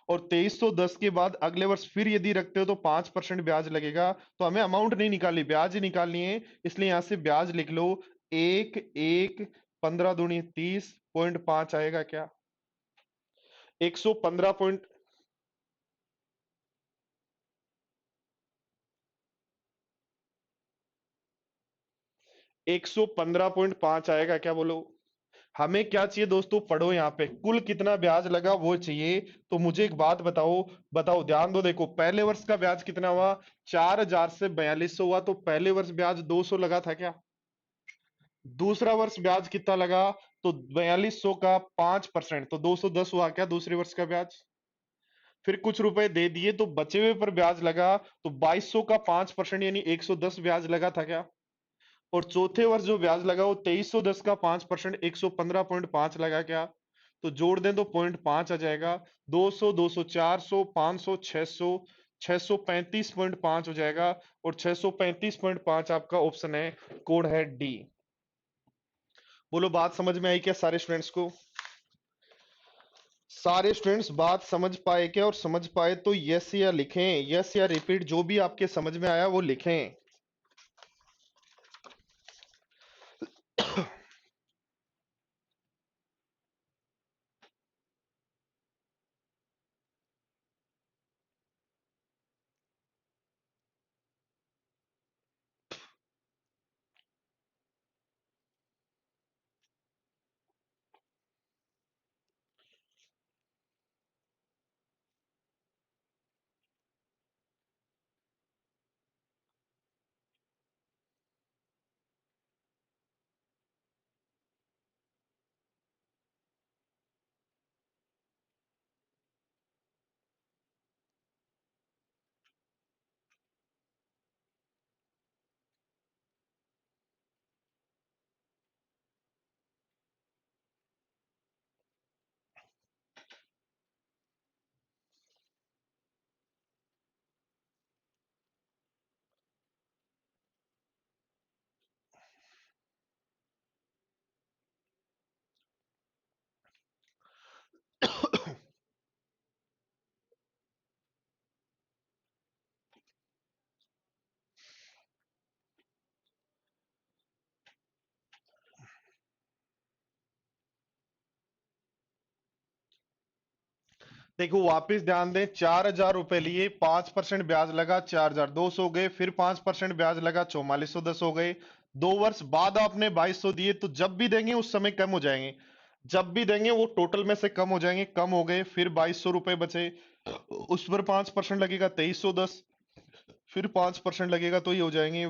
और 2310 के बाद अगले वर्ष फिर यदि रखते हो तो 5% ब्याज लगेगा। तो हमें अमाउंट नहीं निकालनी, ब्याज ही निकालनी है। इसलिए यहां से ब्याज लिख लो। एक एक 15 दूनी 30.5 आएगा क्या? 115 पॉइंट 115.5 आएगा क्या? बोलो। हमें क्या चाहिए दोस्तों? पढ़ो, यहाँ पे कुल कितना ब्याज लगा वो चाहिए। तो मुझे एक बात बताओ, बताओ ध्यान दो, देखो पहले वर्ष का ब्याज कितना हुआ? 4,000 से 4200 हुआ। तो पहले वर्ष ब्याज 200 लगा था क्या? दूसरा वर्ष ब्याज कितना लगा? तो 4200 का 5%, तो 210 हुआ क्या दूसरे वर्ष का ब्याज? फिर कुछ रुपए दे दिए तो बचे हुए पर ब्याज लगा, तो 2200 का 5% यानी 110 ब्याज लगा था क्या? और चौथे वर्ष जो ब्याज लगा वो 2310 का 5% 115.5 लगा क्या? तो जोड़ दें तो 0.5 आ जाएगा। 200 200 400 500 600 635.5 हो जाएगा। और 635.5 आपका ऑप्शन है, कोड है डी। बोलो बात समझ में आई क्या सारे स्टूडेंट्स को? सारे स्टूडेंट्स बात समझ पाए क्या? और समझ पाए तो यस या लिखें, यस या रिपीट, जो भी आपके समझ में आया वो लिखें। देखो वापस ध्यान दें, 4000 रुपए लिए, 5% ब्याज लगा, 4200 हो गए, फिर 5% ब्याज लगा, 4410 हो गए। 2 वर्ष बाद आपने 2200 दिए, तो जब भी देंगे उस समय कम हो जाएंगे, जब भी देंगे वो टोटल में से कम हो जाएंगे, कम हो गए, फिर 2200 रुपए बचे, उस पर 5% लगेगा, 2310, फिर 5% लगेगा, तो ये हो जाएंगे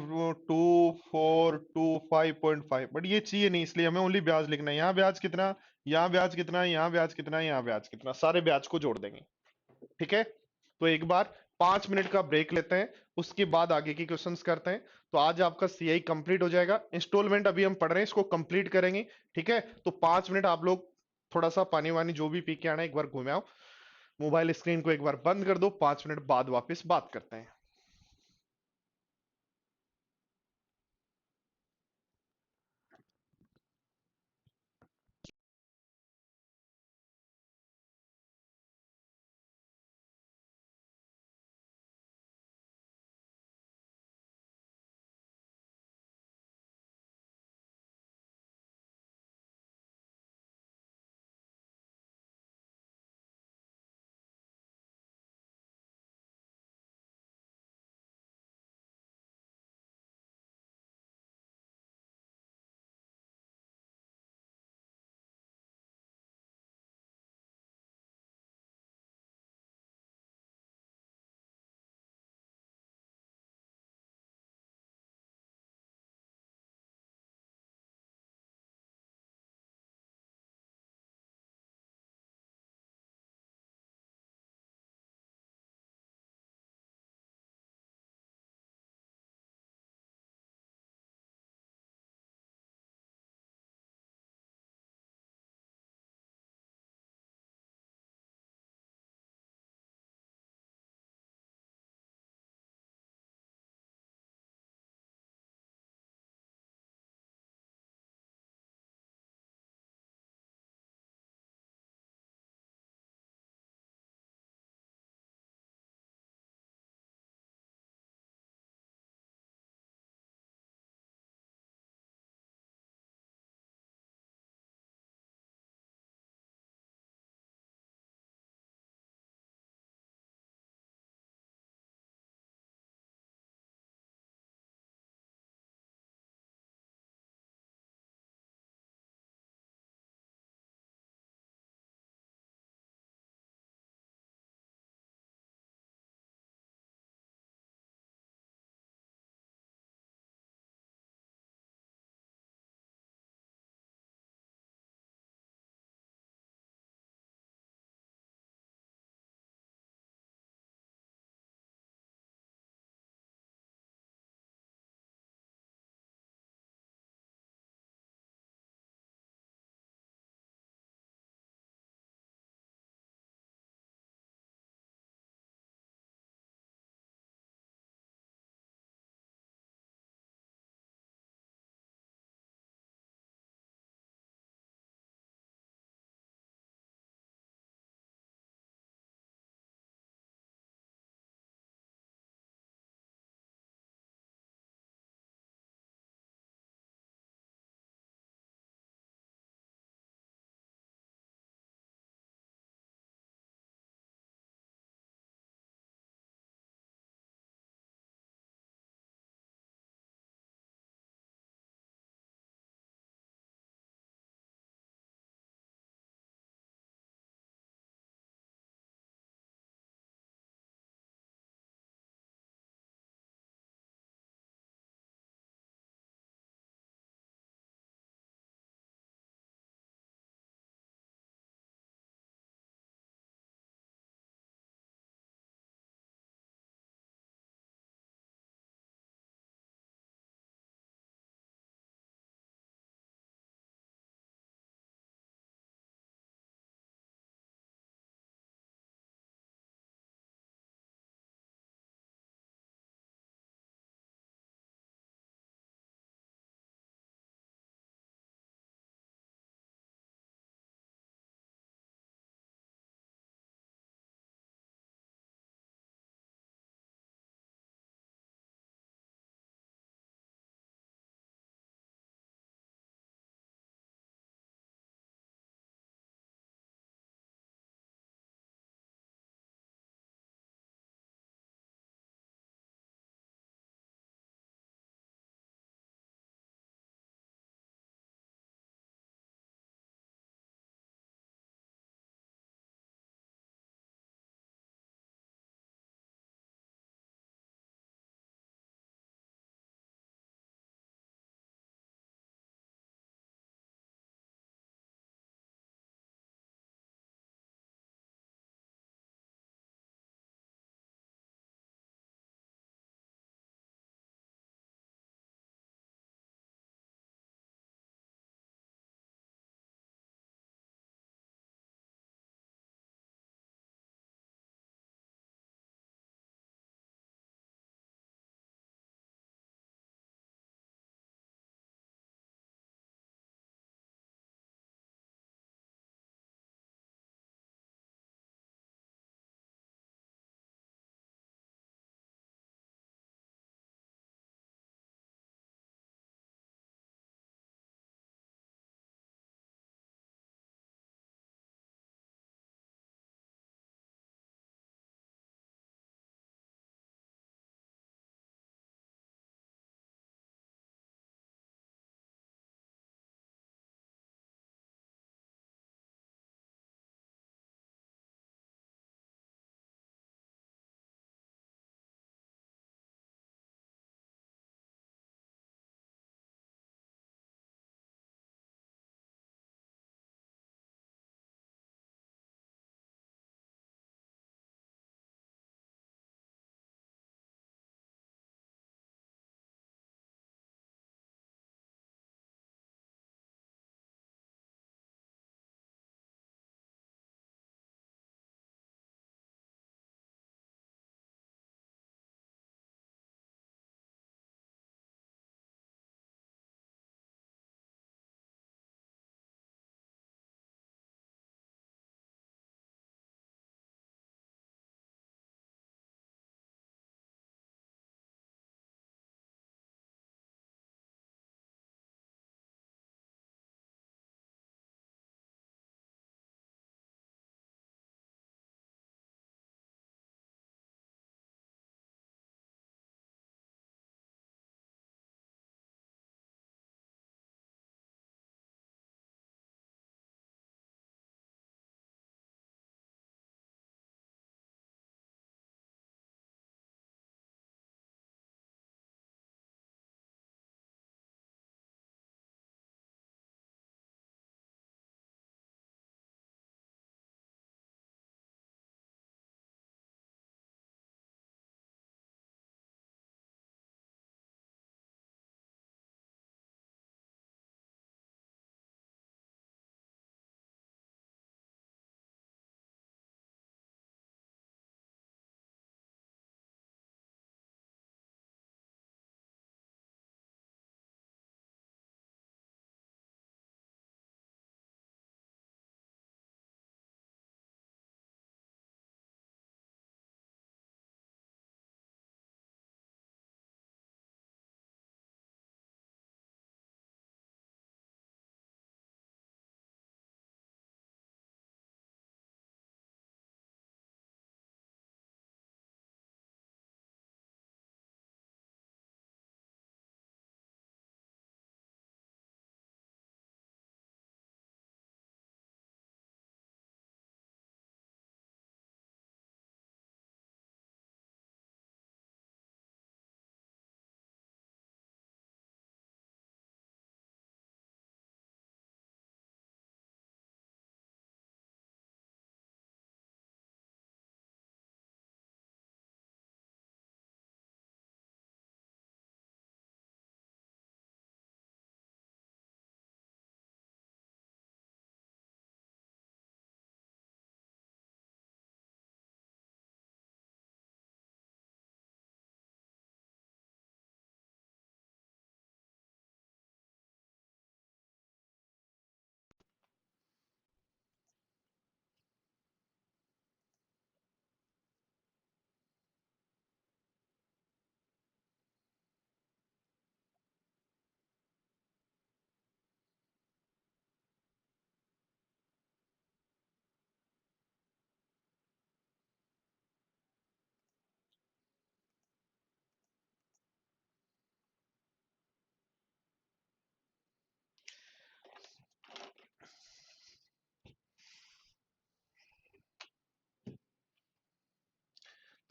2425.5। बट ये चाहिए नहीं, इसलिए हमें ओनली ब्याज लिखना है। यहाँ ब्याज कितना, यहाँ ब्याज कितना, यहाँ ब्याज कितना, यहाँ ब्याज कितना, सारे ब्याज को जोड़ देंगे। ठीक है, तो एक बार 5 मिनट का ब्रेक लेते हैं, उसके बाद आगे की क्वेश्चंस करते हैं। तो आज आपका सीआई कंप्लीट हो जाएगा। इंस्टॉलमेंट अभी हम पढ़ रहे हैं, इसको कंप्लीट करेंगे। ठीक है, तो 5 मिनट आप लोग थोड़ा सा पानी वानी जो भी पी के आना है, एक बार घूम आओ, मोबाइल स्क्रीन को एक बार बंद कर दो, 5 मिनट बाद वापस बात करते हैं।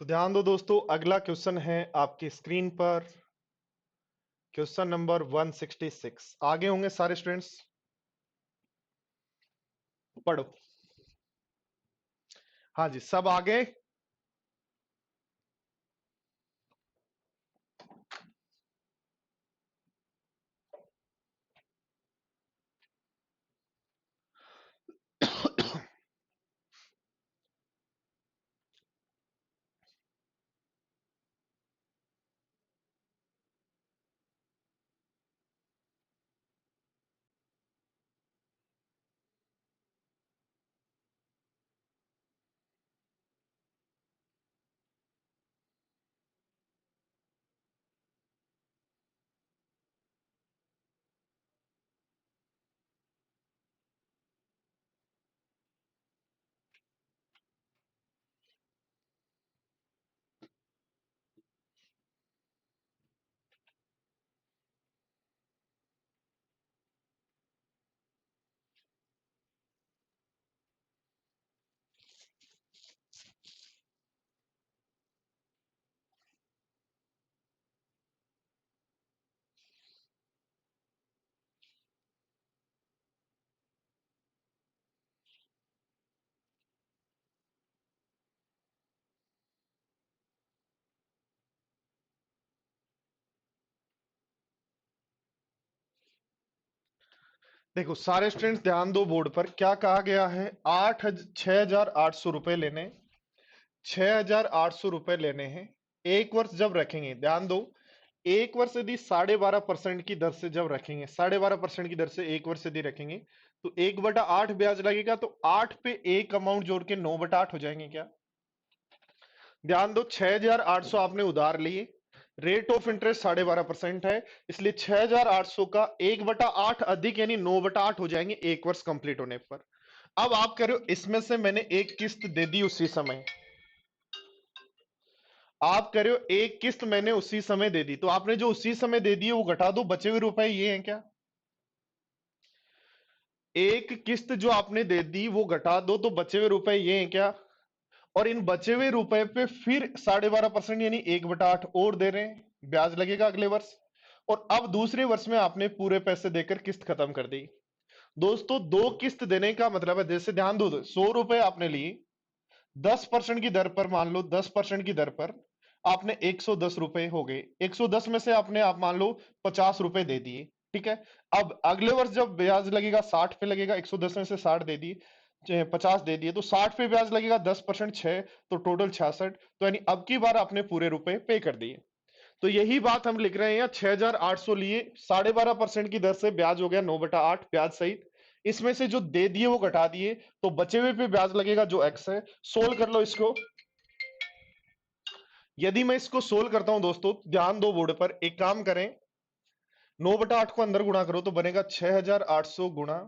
तो ध्यान दो दोस्तों, अगला क्वेश्चन है आपकी स्क्रीन पर। Question number 166। आगे होंगे सारे स्टूडेंट्स? पढ़ो। हाँ जी, सब आगे। देखो सारे स्टूडेंट्स ध्यान दो बोर्ड पर, क्या कहा गया है। 6,800 रुपए लेने, 6,800 रुपए लेने हैं। एक वर्ष जब रखेंगे, ध्यान दो, एक वर्ष यदि 12.5% की दर से जब रखेंगे, 12.5% की दर से एक वर्ष यदि रखेंगे, तो 1/8 ब्याज लगेगा। तो 8 पे एक अमाउंट जोड़ के 9/8 हो जाएंगे क्या? ध्यान दो, 6,800 आपने उधार लिए, रेट ऑफ इंटरेस्ट 12.5% है, इसलिए 6,800 का 1/8 अधिक यानी 9/8 हो जाएंगे एक वर्ष कंप्लीट होने पर। अब आप कह रहे हो इसमें से मैंने एक किस्त दे दी उसी समय, आप कह रहे हो एक किस्त मैंने उसी समय दे दी, तो आपने जो उसी समय दे दी है वो घटा दो, बचे हुए रुपए ये हैं क्या? एक किस्त जो आपने दे दी वो घटा दो, तो बचे हुए रुपए ये हैं क्या? और इन बचे हुए रुपए पे फिर 12.5% यानी 1/8 और दे रहे हैं, ब्याज लगेगा अगले वर्ष। और अब दूसरे वर्ष में आपने पूरे पैसे देकर किस्त खत्म कर दी। दोस्तों दो किस्त देने का मतलब है, जैसे ध्यान दो, 100 रुपए आपने लिए, 10% की दर पर, मान लो 10% की दर पर आपने 110 रुपए हो गए, 110 में से आपने, आप मान लो 50 रुपए दे दिए, ठीक है। अब अगले वर्ष जब ब्याज लगेगा 60 पे लगेगा, 110 में से 60 दे दिए, 50 दे दिए, तो 60 पे ब्याज लगेगा 10%, 6, तो टोटल 66। तो यानी अब की बार आपने पूरे रुपए पे कर दिए। तो यही बात हम लिख रहे हैं, 6,800 लिए, 12.5% की दर से ब्याज हो गया 9/8 ब्याज सहित, इसमें से जो दे दिए वो घटा दिए, तो बचे हुए पे ब्याज लगेगा जो एक्स है। सोल्व कर लो इसको। यदि मैं इसको सोल्व करता हूं दोस्तों, ध्यान दो बोर्ड पर, एक काम करें, 9/8 को अंदर गुणा करो तो बनेगा 6,800 गुणा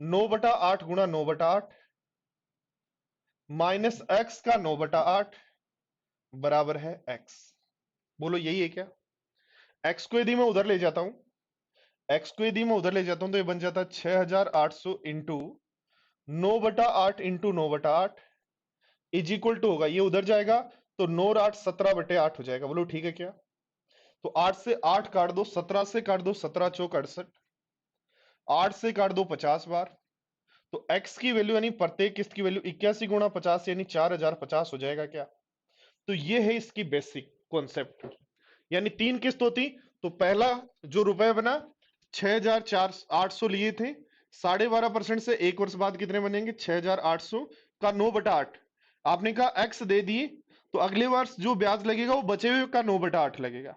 9/8 गुणा 9/8 माइनस एक्स का 9/8 बराबर है एक्स। बोलो यही है क्या? एक्स को यदि मैं उधर ले जाता हूं, एक्स को यदि मैं उधर ले जाता हूं तो ये बन जाता है 6,800 into 9/8 into 9/8 is equal to होगा, ये उधर जाएगा तो 9 और 8 17/8 हो जाएगा। बोलो ठीक है क्या? तो 8 से 8 काट दो, 17 से काट दो, 17 चौक 68, 8 से काट दो 50 बार, तो x की वैल्यू यानी प्रत्येक किस्त की वैल्यू 81 गुणा 50 यानी 4,050 हो जाएगा क्या? तो ये है इसकी बेसिक कॉन्सेप्ट। यानी तीन किस्त होती, तो पहला जो रुपए बना, 6,800 लिए थे, 12.5% से एक वर्ष बाद कितने बनेंगे? 6,800 का 9/8, आपने कहा एक्स दे दिए, तो अगले वर्ष जो ब्याज लगेगा वो बचे हुए का 9/8 लगेगा।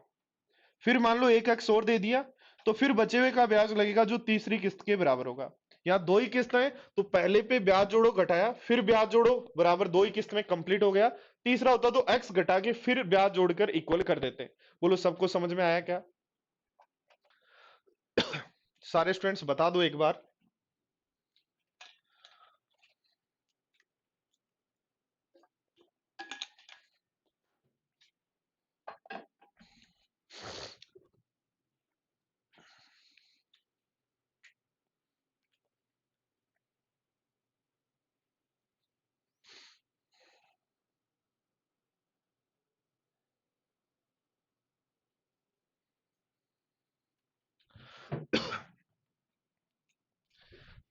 फिर मान लो एक एक्स और दे दिया, तो फिर बचे हुए का ब्याज लगेगा जो तीसरी किस्त के बराबर होगा। यहाँ दो ही किस्त है, तो पहले पे ब्याज जोड़ो घटाया, फिर ब्याज जोड़ो बराबर, दो ही किस्त में कंप्लीट हो गया। तीसरा होता तो एक्स घटा के फिर ब्याज जोड़कर इक्वल कर देते। बोलो सबको समझ में आया क्या? सारे स्टूडेंट्स बता दो एक बार।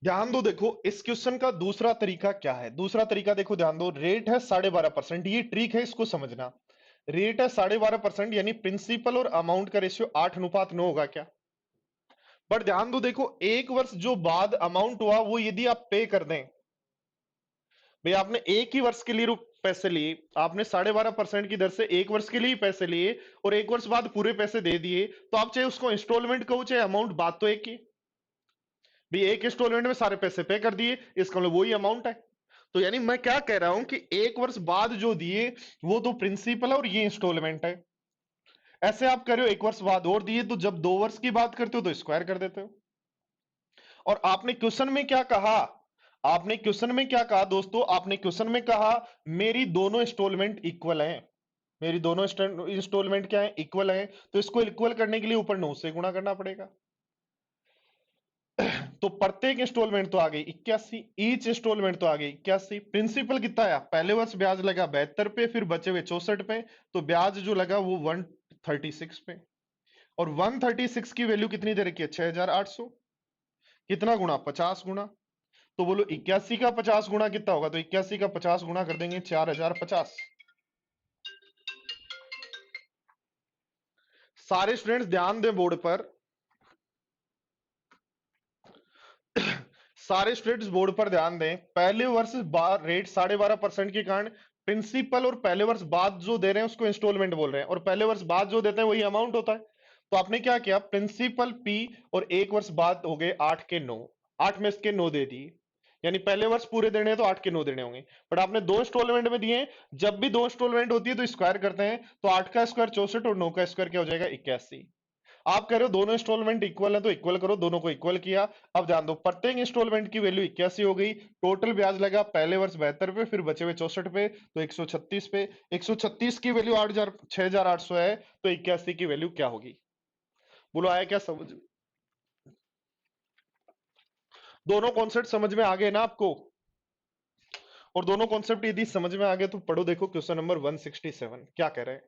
ध्यान दो, देखो इस क्वेश्चन का दूसरा तरीका क्या है। दूसरा तरीका देखो, ध्यान दो, रेट है 12.5%, ये ट्रिक है, इसको समझना। रेट है 12.5%, यानी प्रिंसिपल और अमाउंट का रेशियो 8:9 होगा क्या। पर ध्यान दो, देखो एक वर्ष जो बाद अमाउंट हुआ वो यदि आप पे कर दें, भाई आपने एक ही वर्ष के लिए पैसे लिए, आपने 12.5% की दर से एक वर्ष के लिए ही पैसे लिए और एक वर्ष बाद पूरे पैसे दे दिए, तो आप चाहे उसको इंस्टॉलमेंट कहो चाहे अमाउंट, बात तो एक ही। भी एक इंस्टॉलमेंट में सारे पैसे पे कर दिए, इसका मतलब वही अमाउंट है। तो यानी मैं क्या कह रहा हूं कि एक वर्ष बाद जो दिए वो तो प्रिंसिपल है और ये इंस्टॉलमेंट है। ऐसे आप कर रहे हो एक वर्ष बाद और दिए, तो जब 2 वर्ष की बात करते हो तो स्क्वायर कर देते हो। और आपने क्वेश्चन में क्या कहा, आपने क्वेश्चन में क्या कहा दोस्तों, आपने क्वेश्चन में कहा मेरी दोनों इंस्टॉलमेंट इक्वल हैं, मेरी दोनों इंस्टॉलमेंट क्या है, इक्वल है। तो इसको इक्वल करने के लिए ऊपर 9 से गुणा करना पड़ेगा। तो प्रत्येक इंस्टॉलमेंट तो आ गई 81, ईच इंस्टॉलमेंट तो आ गई 81। प्रिंसिपल कितना आया, पहले वर्ष ब्याज लगा 72 पे, फिर बचे हुए 64 पे, तो ब्याज जो लगा वो 136 पे। और 136 की वैल्यू कितनी दे रखी है, 6800। कितना गुणा, 50 गुणा। तो बोलो 81 का 50 गुणा कितना होगा, तो 81 का 50 गुणा कर देंगे 4050। सारे स्टूडेंट्स ध्यान दें बोर्ड पर, सारे स्टूडेंट्स बोर्ड पर ध्यान दें। पहले वर्ष रेट 12.5% के कारण प्रिंसिपल, और पहले वर्ष बाद जो दे रहे हैं उसको इंस्टॉलमेंट बोल रहे हैं, और पहले वर्ष बाद जो देते हैं वही अमाउंट होता है। तो आपने क्या किया, प्रिंसिपल पी और एक वर्ष बाद हो गए 8 के 9, 8 में इसके 9 दे दिए, यानी पहले वर्ष पूरे देने हैं तो 8 के 9 देने होंगे। बट आपने दो इंस्टॉलमेंट में दिए हैं, जब भी दो इंस्टॉलमेंट होती है तो स्क्वायर करते हैं, तो 8 का स्क्वायर 64 और 9 का स्क्वायर क्या हो जाएगा, 81। आप कह रहे हो दोनों इंस्टॉलमेंट इक्वल है तो इक्वल करो, दोनों को इक्वल किया। अब ध्यान दो, प्रत्येक इंस्टॉलमेंट की वैल्यू 81 हो गई। टोटल ब्याज लगा पहले वर्ष 72 पे, फिर बचे हुए 64 पे, तो 136 पे। 136 की वैल्यू 6800 है, तो 81 की वैल्यू क्या होगी। बोलो आया क्या समझ। दोनों कॉन्सेप्ट समझ में आ गए ना आपको। और दोनों कॉन्सेप्ट यदि समझ में आ गए तो पढ़ो, देखो क्वेश्चन नंबर 167 क्या कह रहे हैं,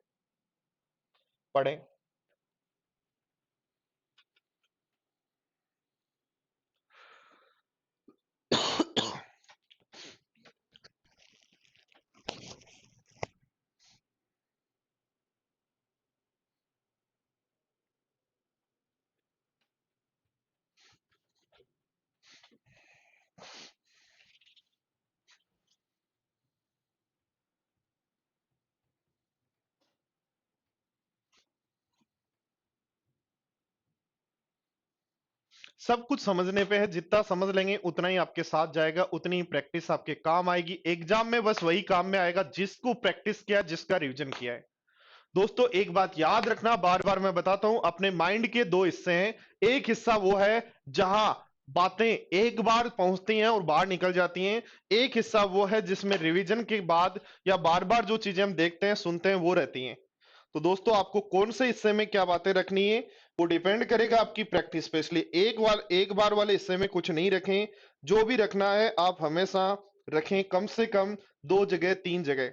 पढ़ें। सब कुछ समझने पे है, जितना समझ लेंगे उतना ही आपके साथ जाएगा, उतनी ही प्रैक्टिस आपके काम आएगी। एग्जाम में बस वही काम में आएगा जिसको प्रैक्टिस किया, जिसका रिवीजन किया है। दोस्तों एक बात याद रखना, बार बार मैं बताता हूं, अपने माइंड के दो हिस्से हैं। एक हिस्सा वो है जहां बातें एक बार पहुंचती हैं और बाहर निकल जाती हैं। एक हिस्सा वो है जिसमें रिवीजन के बाद या बार बार जो चीजें हम देखते हैं सुनते हैं वो रहती हैं। तो दोस्तों आपको कौन से हिस्से में क्या बातें रखनी है वो डिपेंड करेगा आपकी प्रैक्टिस पे, इसलिए एक बार वाले हिस्से में कुछ नहीं रखें। जो भी रखना है आप हमेशा रखें, कम से कम 2 जगह 3 जगह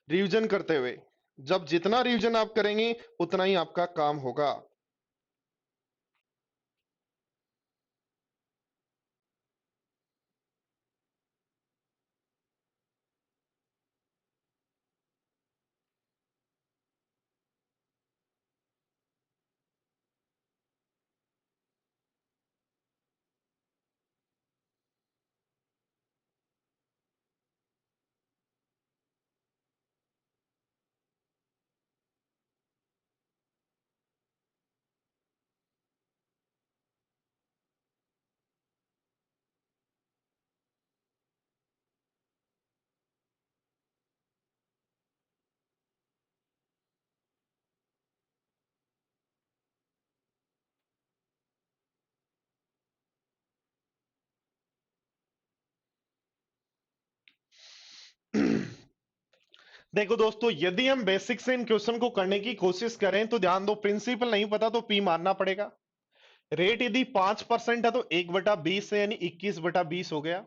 रिवीजन करते हुए। जब जितना रिवीजन आप करेंगे उतना ही आपका काम होगा। देखो दोस्तों, यदि हम बेसिक से इन क्वेश्चन को करने की कोशिश करें तो ध्यान दो, प्रिंसिपल नहीं पता तो पी मानना पड़ेगा। रेट यदि 5% है तो 1/20 है, यानी 21/20 हो गया।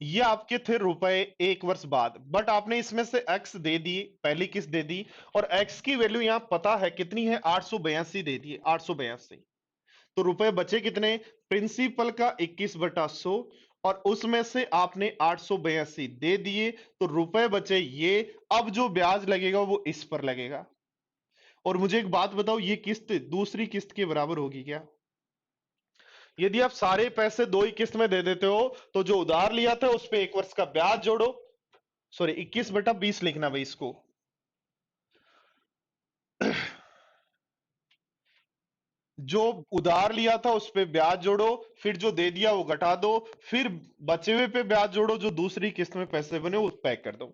ये आपके थे रुपए एक वर्ष बाद, बट आपने इसमें से एक्स दे दी, पहली किस्त दे दी, और एक्स की वैल्यू यहां पता है कितनी है, 882 दे दी, 882। तो रुपए बचे कितने? प्रिंसिपल का 21/100 और उसमें से आपने 882 दे दिए, तो रुपए बचे ये। अब जो ब्याज लगेगा वो इस पर लगेगा। और मुझे एक बात बताओ, ये किस्त दूसरी किस्त के बराबर होगी क्या? यदि आप सारे पैसे दो ही किस्त में दे देते हो, तो जो उधार लिया था उस पे 1 वर्ष का ब्याज जोड़ो। सॉरी, 21/20 लिखना भाई इसको। जो उधार लिया था उस पे ब्याज जोड़ो, फिर जो दे दिया वो घटा दो, फिर बचे हुए पे ब्याज जोड़ो, जो दूसरी किस्त में पैसे बने वो पैक कर दो।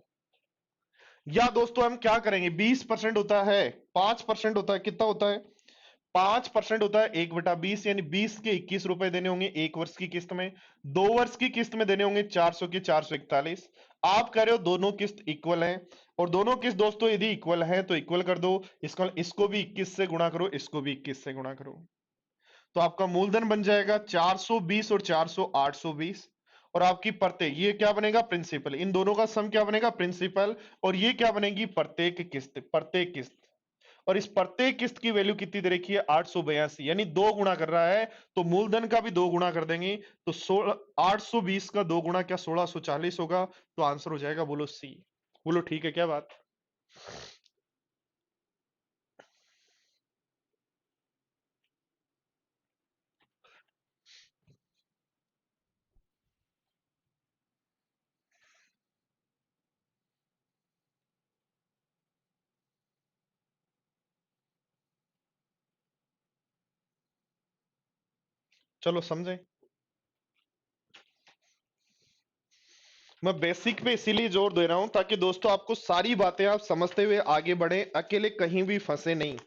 या दोस्तों हम क्या करेंगे, 20% होता है, 5% होता है, कितना होता है? 5% होता है 1/20, यानी 20 के 21 रुपए देने होंगे 1 वर्ष की किस्त में। 2 वर्ष की किस्त में देने होंगे 400 के 441। आप कह रहे हो दोनों किस्त इक्वल हैं, और दोनों किस्त दोस्तों यदि इक्वल हैं तो इक्वल कर दो। इसको भी 21 से गुणा करो, इसको भी 21 से गुणा करो, तो आपका मूलधन बन जाएगा 420 और 400 820। और आपकी प्रत्येक, ये क्या बनेगा? प्रिंसिपल। इन दोनों का सम क्या बनेगा? प्रिंसिपल। और ये क्या बनेगी? प्रत्येक किस्त, प्रत्येक किस्त। और इस प्रत्येक किस्त की वैल्यू कितनी दे रखी है? 882, यानी दो गुना कर रहा है, तो मूलधन का भी दो गुना कर देंगे। तो 820 का दो गुना क्या 1640 होगा? तो आंसर हो जाएगा, बोलो सी। बोलो ठीक है क्या बात? चलो समझे। मैं बेसिक पे इसीलिए जोर दे रहा हूं ताकि दोस्तों आपको सारी बातें आप समझते हुए आगे बढ़े, अकेले कहीं भी फंसे नहीं।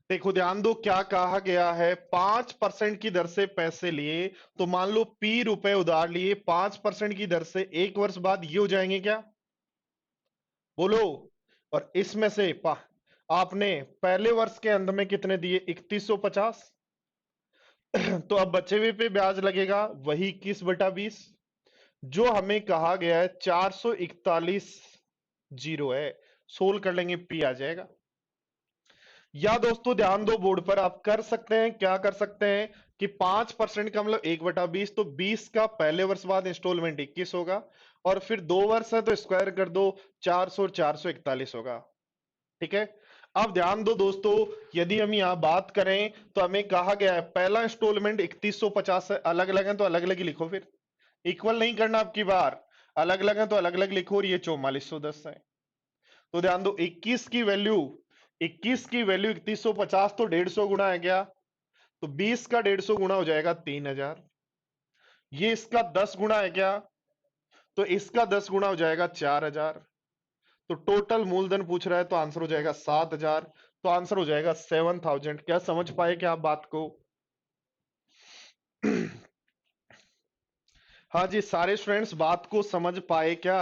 देखो ध्यान दो, क्या कहा गया है? 5% की दर से पैसे लिए, तो मान लो पी रुपए उधार लिए, 5% की दर से 1 वर्ष बाद ये हो जाएंगे क्या? बोलो। और इसमें से आपने पहले वर्ष के अंत में कितने दिए? 3150। तो अब बचे हुए पे ब्याज लगेगा वही 21/20, जो हमें कहा गया है 441 जीरो है। सोल्व कर लेंगे, पी आ जाएगा। या दोस्तों ध्यान दो, बोर्ड पर आप कर सकते हैं, क्या कर सकते हैं कि 5% का मतलब 1/20, तो 20 का पहले वर्ष बाद इंस्टॉलमेंट 21 होगा, और फिर 2 वर्ष है तो स्क्वायर कर दो, 400 और 441 होगा। ठीक है। अब ध्यान दो दोस्तों, यदि हम यहां बात करें तो हमें कहा गया है पहला इंस्टॉलमेंट 3150 है, अलग अलग है तो अलग अलग ही लिखो, फिर इक्वल नहीं करना आपकी बार, अलग अलग है तो अलग अलग लिखो, और ये 4410 है। तो ध्यान दो, 21 की वैल्यू 3150, तो 150 गुना है क्या? तो 20 का 150 गुना हो जाएगा 3000। ये इसका 10 गुना है क्या? तो इसका 10 गुना हो जाएगा 4000। तो टोटल मूलधन पूछ रहा है, तो आंसर हो जाएगा 7000। तो आंसर हो जाएगा 7000। क्या समझ पाए क्या आप बात को? हाँ जी, सारे स्टूडेंट्स बात को समझ पाए क्या?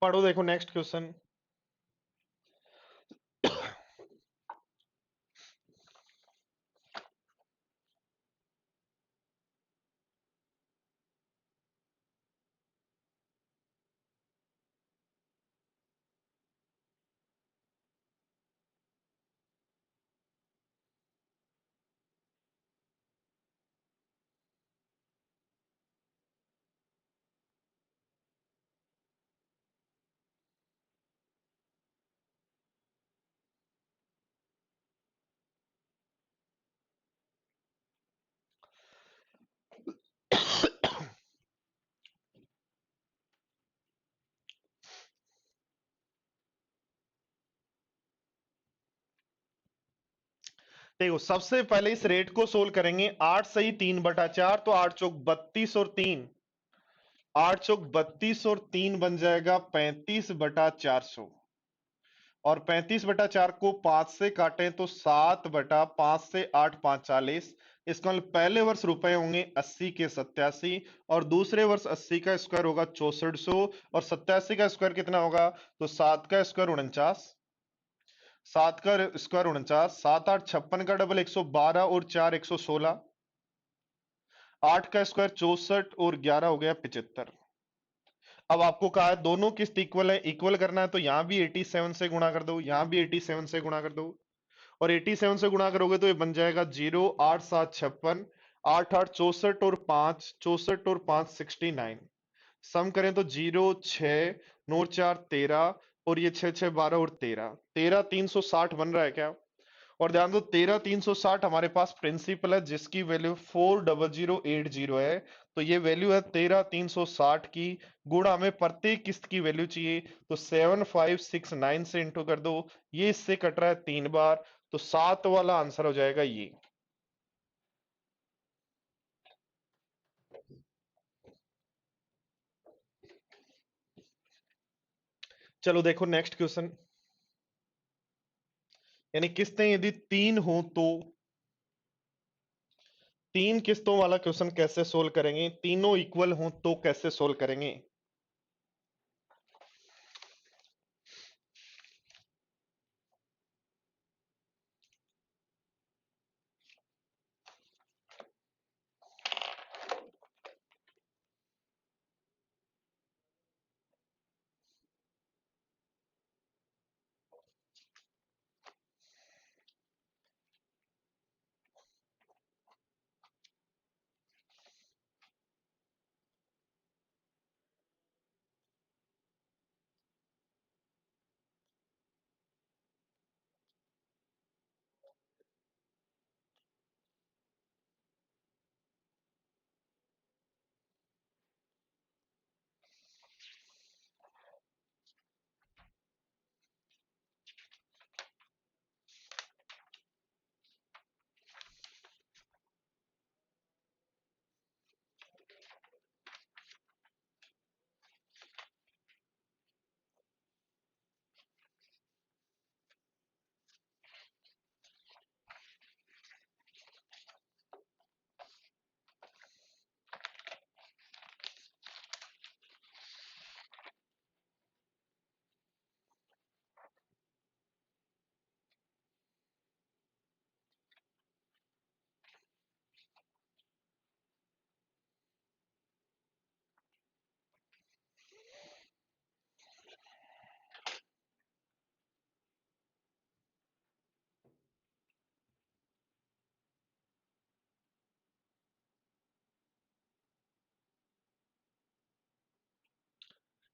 पढ़ो, देखो नेक्स्ट क्वेश्चन। देखो सबसे पहले इस रेट को सोल्व करेंगे। 8 सही 3/4, तो 8 चौक 32 और 3, 8 चौक 32 और 3 बन जाएगा 35/400। और 35/4 को 5 से काटें तो 7/5 से 8 5 40। इसका मतलब पहले वर्ष रुपए होंगे 80 के 87, और दूसरे वर्ष 80 का स्क्वायर होगा 6400, और 87 का स्क्वायर कितना होगा, तो 7 का स्क्वायर 49, 7 का स्क्वायर 49, 7 8 56 का डबल 112 और 4 116, 8 का स्क्वायर 64 और 11 हो गया 75। अब आपको कहा है दोनों किस्त इक्वल है, इक्वल करना है तो यहां भी 87 से गुणा कर दो, यहां भी 87 से गुणा कर दो, और 87 से गुणा करोगे तो ये बन जाएगा 0 8 7 56, 8 8 64 और 5 64 और 5 69। सम करें तो 0 6 9 4 13, और ये 6 6 12 और 13 13 360 बन रहा है क्या। और ध्यान दो 13 360 हमारे पास प्रिंसिपल है जिसकी वैल्यू 40080 है। तो ये वैल्यू है 13 360 की, गुणा हमें प्रत्येक किस्त की वैल्यू चाहिए, तो 7569 से इंटू कर दो। ये इससे कट रहा है 3 बार, तो 7 वाला आंसर हो जाएगा ये। चलो देखो नेक्स्ट क्वेश्चन। यानी किस्तें यदि 3 हो तो 3 किस्तों वाला क्वेश्चन कैसे सोल्व करेंगे, तीनों इक्वल हो तो कैसे सोल्व करेंगे।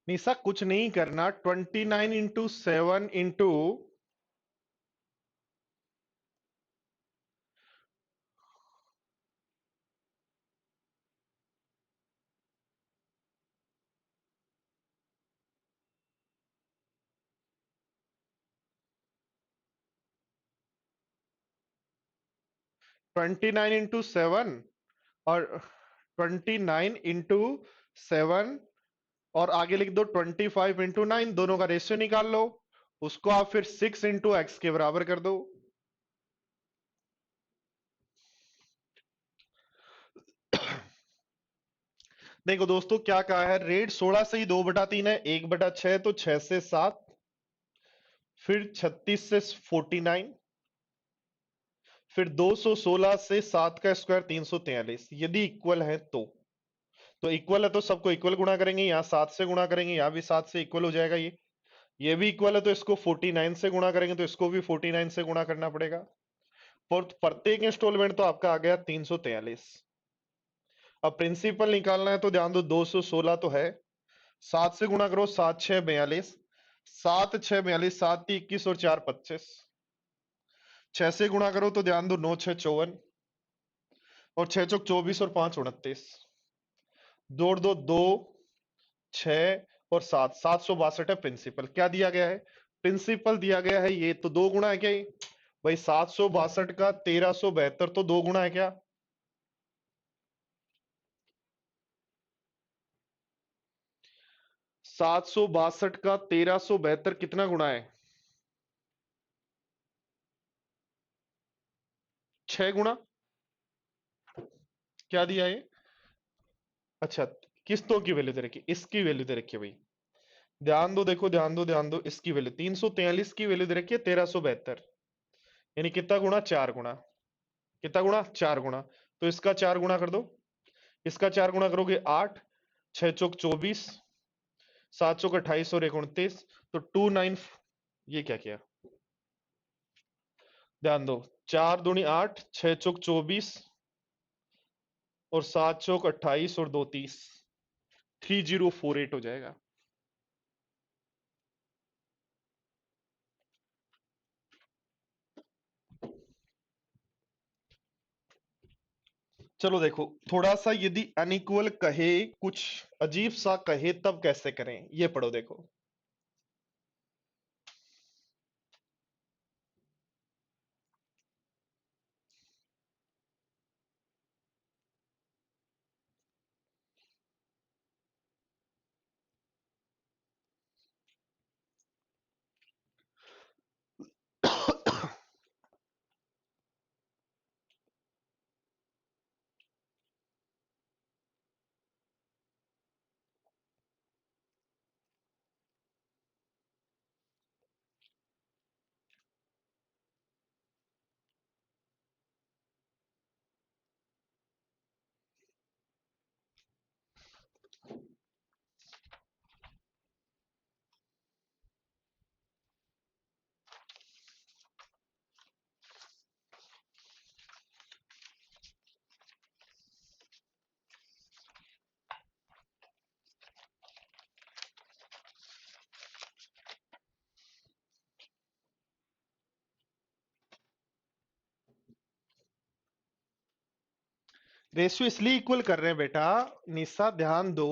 निशा कुछ नहीं करना, 29 × 7 29 × 7, और 29 × 7, और आगे लिख दो 25 × 9, दोनों का रेशियो निकाल लो, उसको आप फिर 6 × x के बराबर कर दो। देखो दोस्तों क्या कहा है, रेट 16 से ही 2/3 है, 1/6 तो 6 से 7, फिर 36 से 49, फिर 216 से 7 का स्क्वायर 343, यदि इक्वल है तो इक्वल है तो सबको इक्वल गुणा करेंगे, यहां 7 से गुणा करेंगे, यहां भी 7 से इक्वल हो जाएगा। ये भी इक्वल है तो इसको 49 से गुणा करेंगे, तो इसको भी 49 से गुणा करना पड़ेगा। और प्रत्येक इंस्टॉलमेंट तो आपका आ गया 343। अब प्रिंसिपल निकालना है तो ध्यान दो 216 तो है, 7 से गुणा करो, 7 6 42, 7 6 42, 7 3 21 और 4 25, 6 से गुणा करो तो ध्यान दो 9 6 54, और 6 चौक 24 और 5 29, जोड़ दो 2 6 और 7, 762 है प्रिंसिपल। क्या दिया गया है, प्रिंसिपल दिया गया है ये, तो 2 गुणा है क्या ये, भाई 762 का 1372 तो 2 गुना है क्या? 762 का 1372 कितना गुना है? 6 गुना। क्या दिया है? अच्छा, किस्तों की वैल्यू दे रखी, इसकी वैल्यू दे रखी है भाई। ध्यान दो, देखो ध्यान दो, ध्यान दो, इसकी वैल्यू 343 की वैल्यू दे रखी है 1372, यानी कितना गुना? 4 गुना। कितना गुना? 4 गुना। तो इसका 4 गुना कर दो। इसका 4 गुना करोगे 8, 6 चौक 24, 7 चौक 28 और 1 29, तो 29। ये क्या किया? ध्यान दो, 4 दूनी 8, 6 चौक 24 और 7 चौक 28 और 2 30, 3048 हो जाएगा। चलो देखो, थोड़ा सा यदि अनइक्वल कहे, कुछ अजीब सा कहे, तब कैसे करें, ये पढ़ो देखो। रेशियो इसलिए इक्वल कर रहे हैं बेटा, निशा ध्यान दो,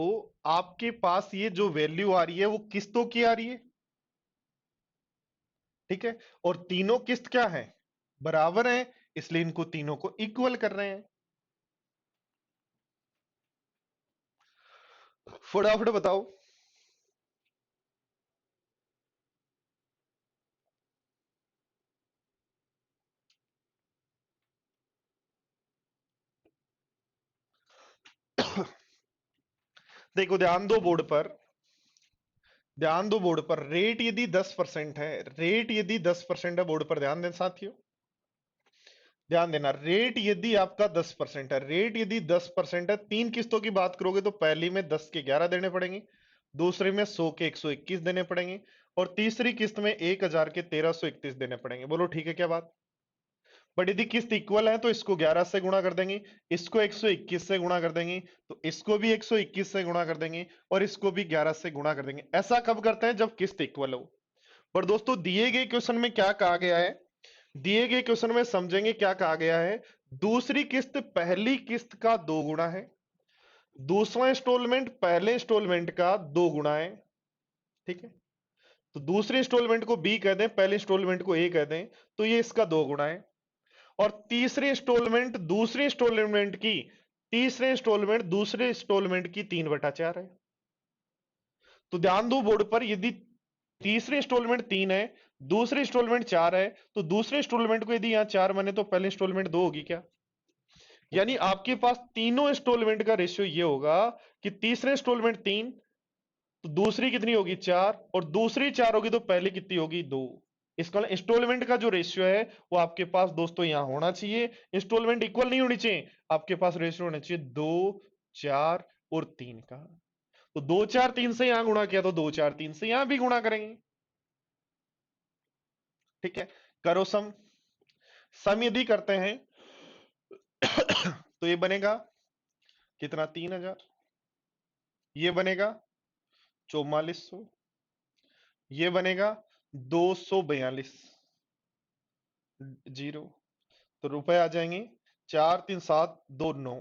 आपके पास ये जो वैल्यू आ रही है वो किस्तों की आ रही है, ठीक है, और तीनों किस्त क्या है? बराबर है, इसलिए इनको तीनों को इक्वल कर रहे हैं। फटाफट बताओ। देखो ध्यान दो बोर्ड पर, ध्यान दो बोर्ड पर, रेट यदि 10% है, रेट यदि 10% है, बोर्ड पर ध्यान दें साथियों, ध्यान देना, रेट यदि आपका 10% है, रेट यदि 10% है, तीन किस्तों की बात करोगे तो पहली में 10 के 11 देने पड़ेंगे, दूसरे में 100 के 121 देने पड़ेंगे, और तीसरी किस्त में 1000 के 1331 देने पड़ेंगे। बोलो ठीक है क्या बात? बट यदि किस्त इक्वल है तो इसको 11 से गुणा कर देंगे, इसको 121 से गुणा कर देंगे, तो इसको भी 121 से गुणा कर देंगे, और इसको भी 11 से गुणा कर देंगे। ऐसा कब करते हैं? जब किस्त इक्वल हो। पर दोस्तों दिए गए क्वेश्चन में क्या कहा गया है, दिए गए क्वेश्चन में समझेंगे क्या कहा गया है। दूसरी किस्त पहली किस्त का 2 गुना है, दूसरा इंस्टॉलमेंट पहले इंस्टॉलमेंट का 2 गुना है, ठीक है, तो दूसरे इंस्टॉलमेंट को बी कह दें, पहले इंस्टॉलमेंट को ए कह दें, तो ये इसका 2 गुना है। और तीसरी इंस्टॉलमेंट दूसरे इंस्टॉलमेंट की, तीसरे इंस्टॉलमेंट दूसरे इंस्टॉलमेंट की 3/4 है। तो ध्यान दो बोर्ड पर, यदि तीसरे इंस्टॉलमेंट 3 है, दूसरे इंस्टॉलमेंट 4 है, तो दूसरे इंस्टॉलमेंट को यदि यहां 4 माने तो पहले इंस्टॉलमेंट 2 होगी क्या? यानी आपके पास तीनों इंस्टॉलमेंट का रेशियो ये होगा कि तीसरे इंस्टॉलमेंट 3, तो दूसरी कितनी होगी? 4, और दूसरी 4 होगी तो पहली कितनी होगी? 2। इसका इंस्टॉलमेंट का जो रेशियो है वो आपके पास दोस्तों यहां होना चाहिए। इंस्टॉलमेंट इक्वल नहीं होनी चाहिए, आपके पास रेशियो होना चाहिए 2, 4 और 3 का। तो 2 4 3 से यहां गुणा किया, तो 2 4 3 से यहां भी गुणा करेंगे, ठीक है। करो सम, सम यदि करते हैं तो ये बनेगा कितना? 3000। ये बनेगा 4400। ये बनेगा 242 जीरो। तो रुपए आ जाएंगे 4 3 7 2 9,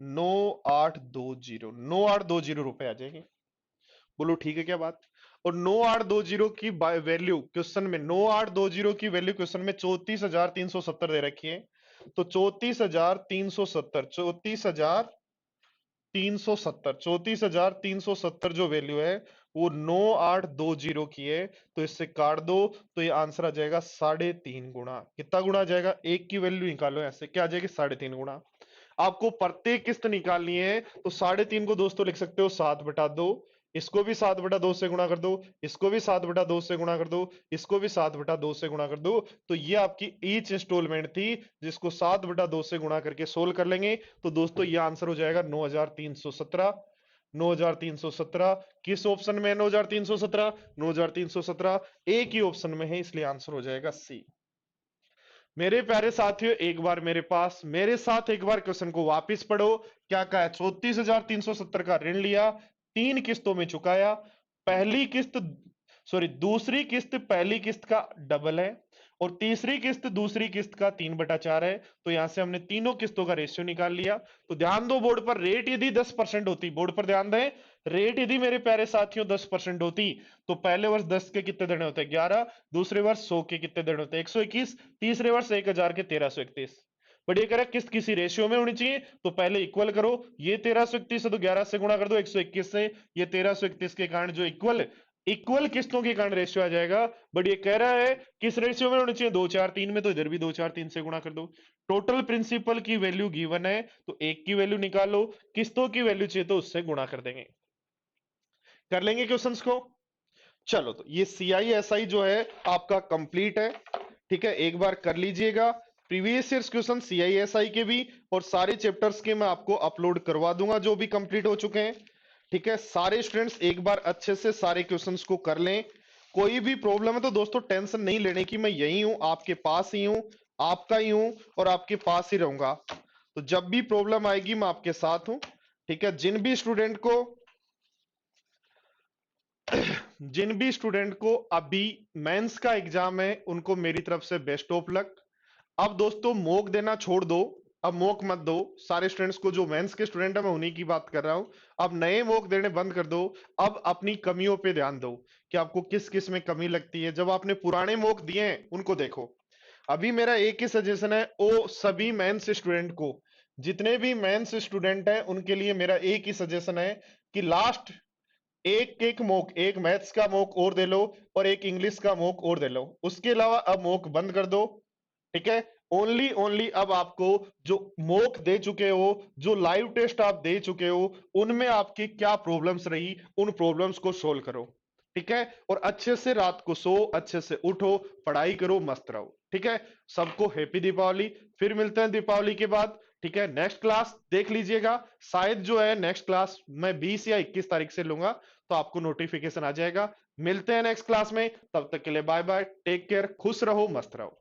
9820, 9820 रुपए आ जाएंगे। बोलो ठीक है क्या बात? और 9820 की वैल्यू क्वेश्चन में, 9820 की वैल्यू क्वेश्चन में 34,370 दे रखी है। तो 34,370, 34,370 जो वैल्यू है वो 9820 की है। तो इससे काट दो तो ये आंसर आ जाएगा 3.5 गुना। कितना गुना आ जाएगा? एक की वैल्यू निकालो, ऐसे क्या आ जाएगी? 3.5 गुना। आपको प्रत्येक किस्त निकालनी है तो 3.5 को दोस्तों लिख सकते हो 7/2। इसको भी 7/2 से गुणा कर दो, इसको भी 7/2 से गुणा कर दो, इसको भी 7/2 से गुणा कर दो। तो ये आपकी ईच इंस्टॉलमेंट थी जिसको 7/2 से गुणा करके सोल्व कर लेंगे तो दोस्तों ये आंसर हो जाएगा 9,317। 9,317 किस ऑप्शन में है? 9,317, 9,317 एक ही ऑप्शन में है, इसलिए आंसर हो जाएगा सी। मेरे प्यारे साथियों, एक बार मेरे साथ एक बार क्वेश्चन को वापस पढ़ो। क्या कहा है? 34,370 का ऋण लिया, 3 किस्तों में चुकाया। पहली किस्त सॉरी दूसरी किस्त पहली किस्त का डबल है और तीसरी किस्त दूसरी किस्त का 3/4 है। तो यहां से हमने तीनों किस्तों का रेशियो निकाल लिया। तो ध्यान दो, बोर्ड पर रेट यदि 10% होती, बोर्ड पर ध्यान दें, रेट यदि मेरे प्यारे साथियों 10% होती तो पहले वर्ष 10 के कितने देने होते? 11। दूसरे वर्ष 100 के कितने देने होते? 121। तीसरे वर्ष 1000 के 1331। बट ये कह रहा है किस्त किसी रेशियो में होनी चाहिए, तो पहले इक्वल करो। ये 1331 है तो 11 से गुणा कर दो 121 से। ये 1331 के कारण जो इक्वल इक्वल किस्तों के कारण रेशियो आ जाएगा। बट ये कह रहा है किस रेशियो में होनी चाहिए? 2 4 3 में, तो इधर भी 2 4 3 से गुणा कर दो। टोटल प्रिंसिपल की वैल्यू गिवन है तो एक की वैल्यू निकालो, किस्तों की वैल्यू चाहिए तो उससे गुणा कर देंगे। कर लेंगे क्वेश्चंस को। चलो, तो ये CISI जो है आपका कंप्लीट है। ठीक है, एक बार कर लीजिएगा। प्रीवियस ईयर्स क्वेश्चन CISI के भी और सारे चैप्टर्स के मैं आपको अपलोड करवा दूंगा जो भी कंप्लीट हो चुके हैं। ठीक है, सारे स्टूडेंट्स एक बार अच्छे से सारे क्वेश्चंस को कर लें। कोई भी प्रॉब्लम है तो दोस्तों टेंशन नहीं लेने की, मैं यही हूं, आपके पास ही हूं, आपका ही हूं और आपके पास ही रहूंगा। तो जब भी प्रॉब्लम आएगी मैं आपके साथ हूं। ठीक है, जिन भी स्टूडेंट को अभी मेंस का एग्जाम है उनको मेरी तरफ से बेस्ट ऑफ लक। अब दोस्तों मॉक देना छोड़ दो, अब मॉक मत दो। सारे स्टूडेंट्स को, जो मेंस के स्टूडेंट है मैं उन्हीं की बात कर रहा हूं। अब नए मॉक देने बंद कर दो। अब अपनी कमियों पे ध्यान दो कि आपको किस किस में कमी लगती है। जब आपने पुराने मॉक दिए हैं उनको देखो। अभी मेरा एक ही सजेशन है, ओ सभी मेंस स्टूडेंट को, जितने भी मेंस स्टूडेंट हैं उनके लिए मेरा एक ही सजेशन है कि लास्ट एक एक मॉक, एक मैथ्स का मॉक और दे लो और एक इंग्लिश का मॉक और दे लो। उसके अलावा अब मॉक बंद कर दो। ठीक है, ओनली ओनली अब आपको जो मॉक दे चुके हो, जो लाइव टेस्ट आप दे चुके हो, उनमें आपकी क्या प्रॉब्लम्स रही उन प्रॉब्लम्स को सोल्व करो। ठीक है, और अच्छे से रात को सो, अच्छे से उठो, पढ़ाई करो, मस्त रहो। ठीक है, सबको हैप्पी दीपावली। फिर मिलते हैं दीपावली के बाद। ठीक है, नेक्स्ट क्लास देख लीजिएगा, शायद जो है नेक्स्ट क्लास मैं 20 या 21 तारीख से लूंगा, तो आपको नोटिफिकेशन आ जाएगा। मिलते हैं नेक्स्ट क्लास में, तब तक के लिए बाय बाय, टेक केयर, खुश रहो, मस्त रहो।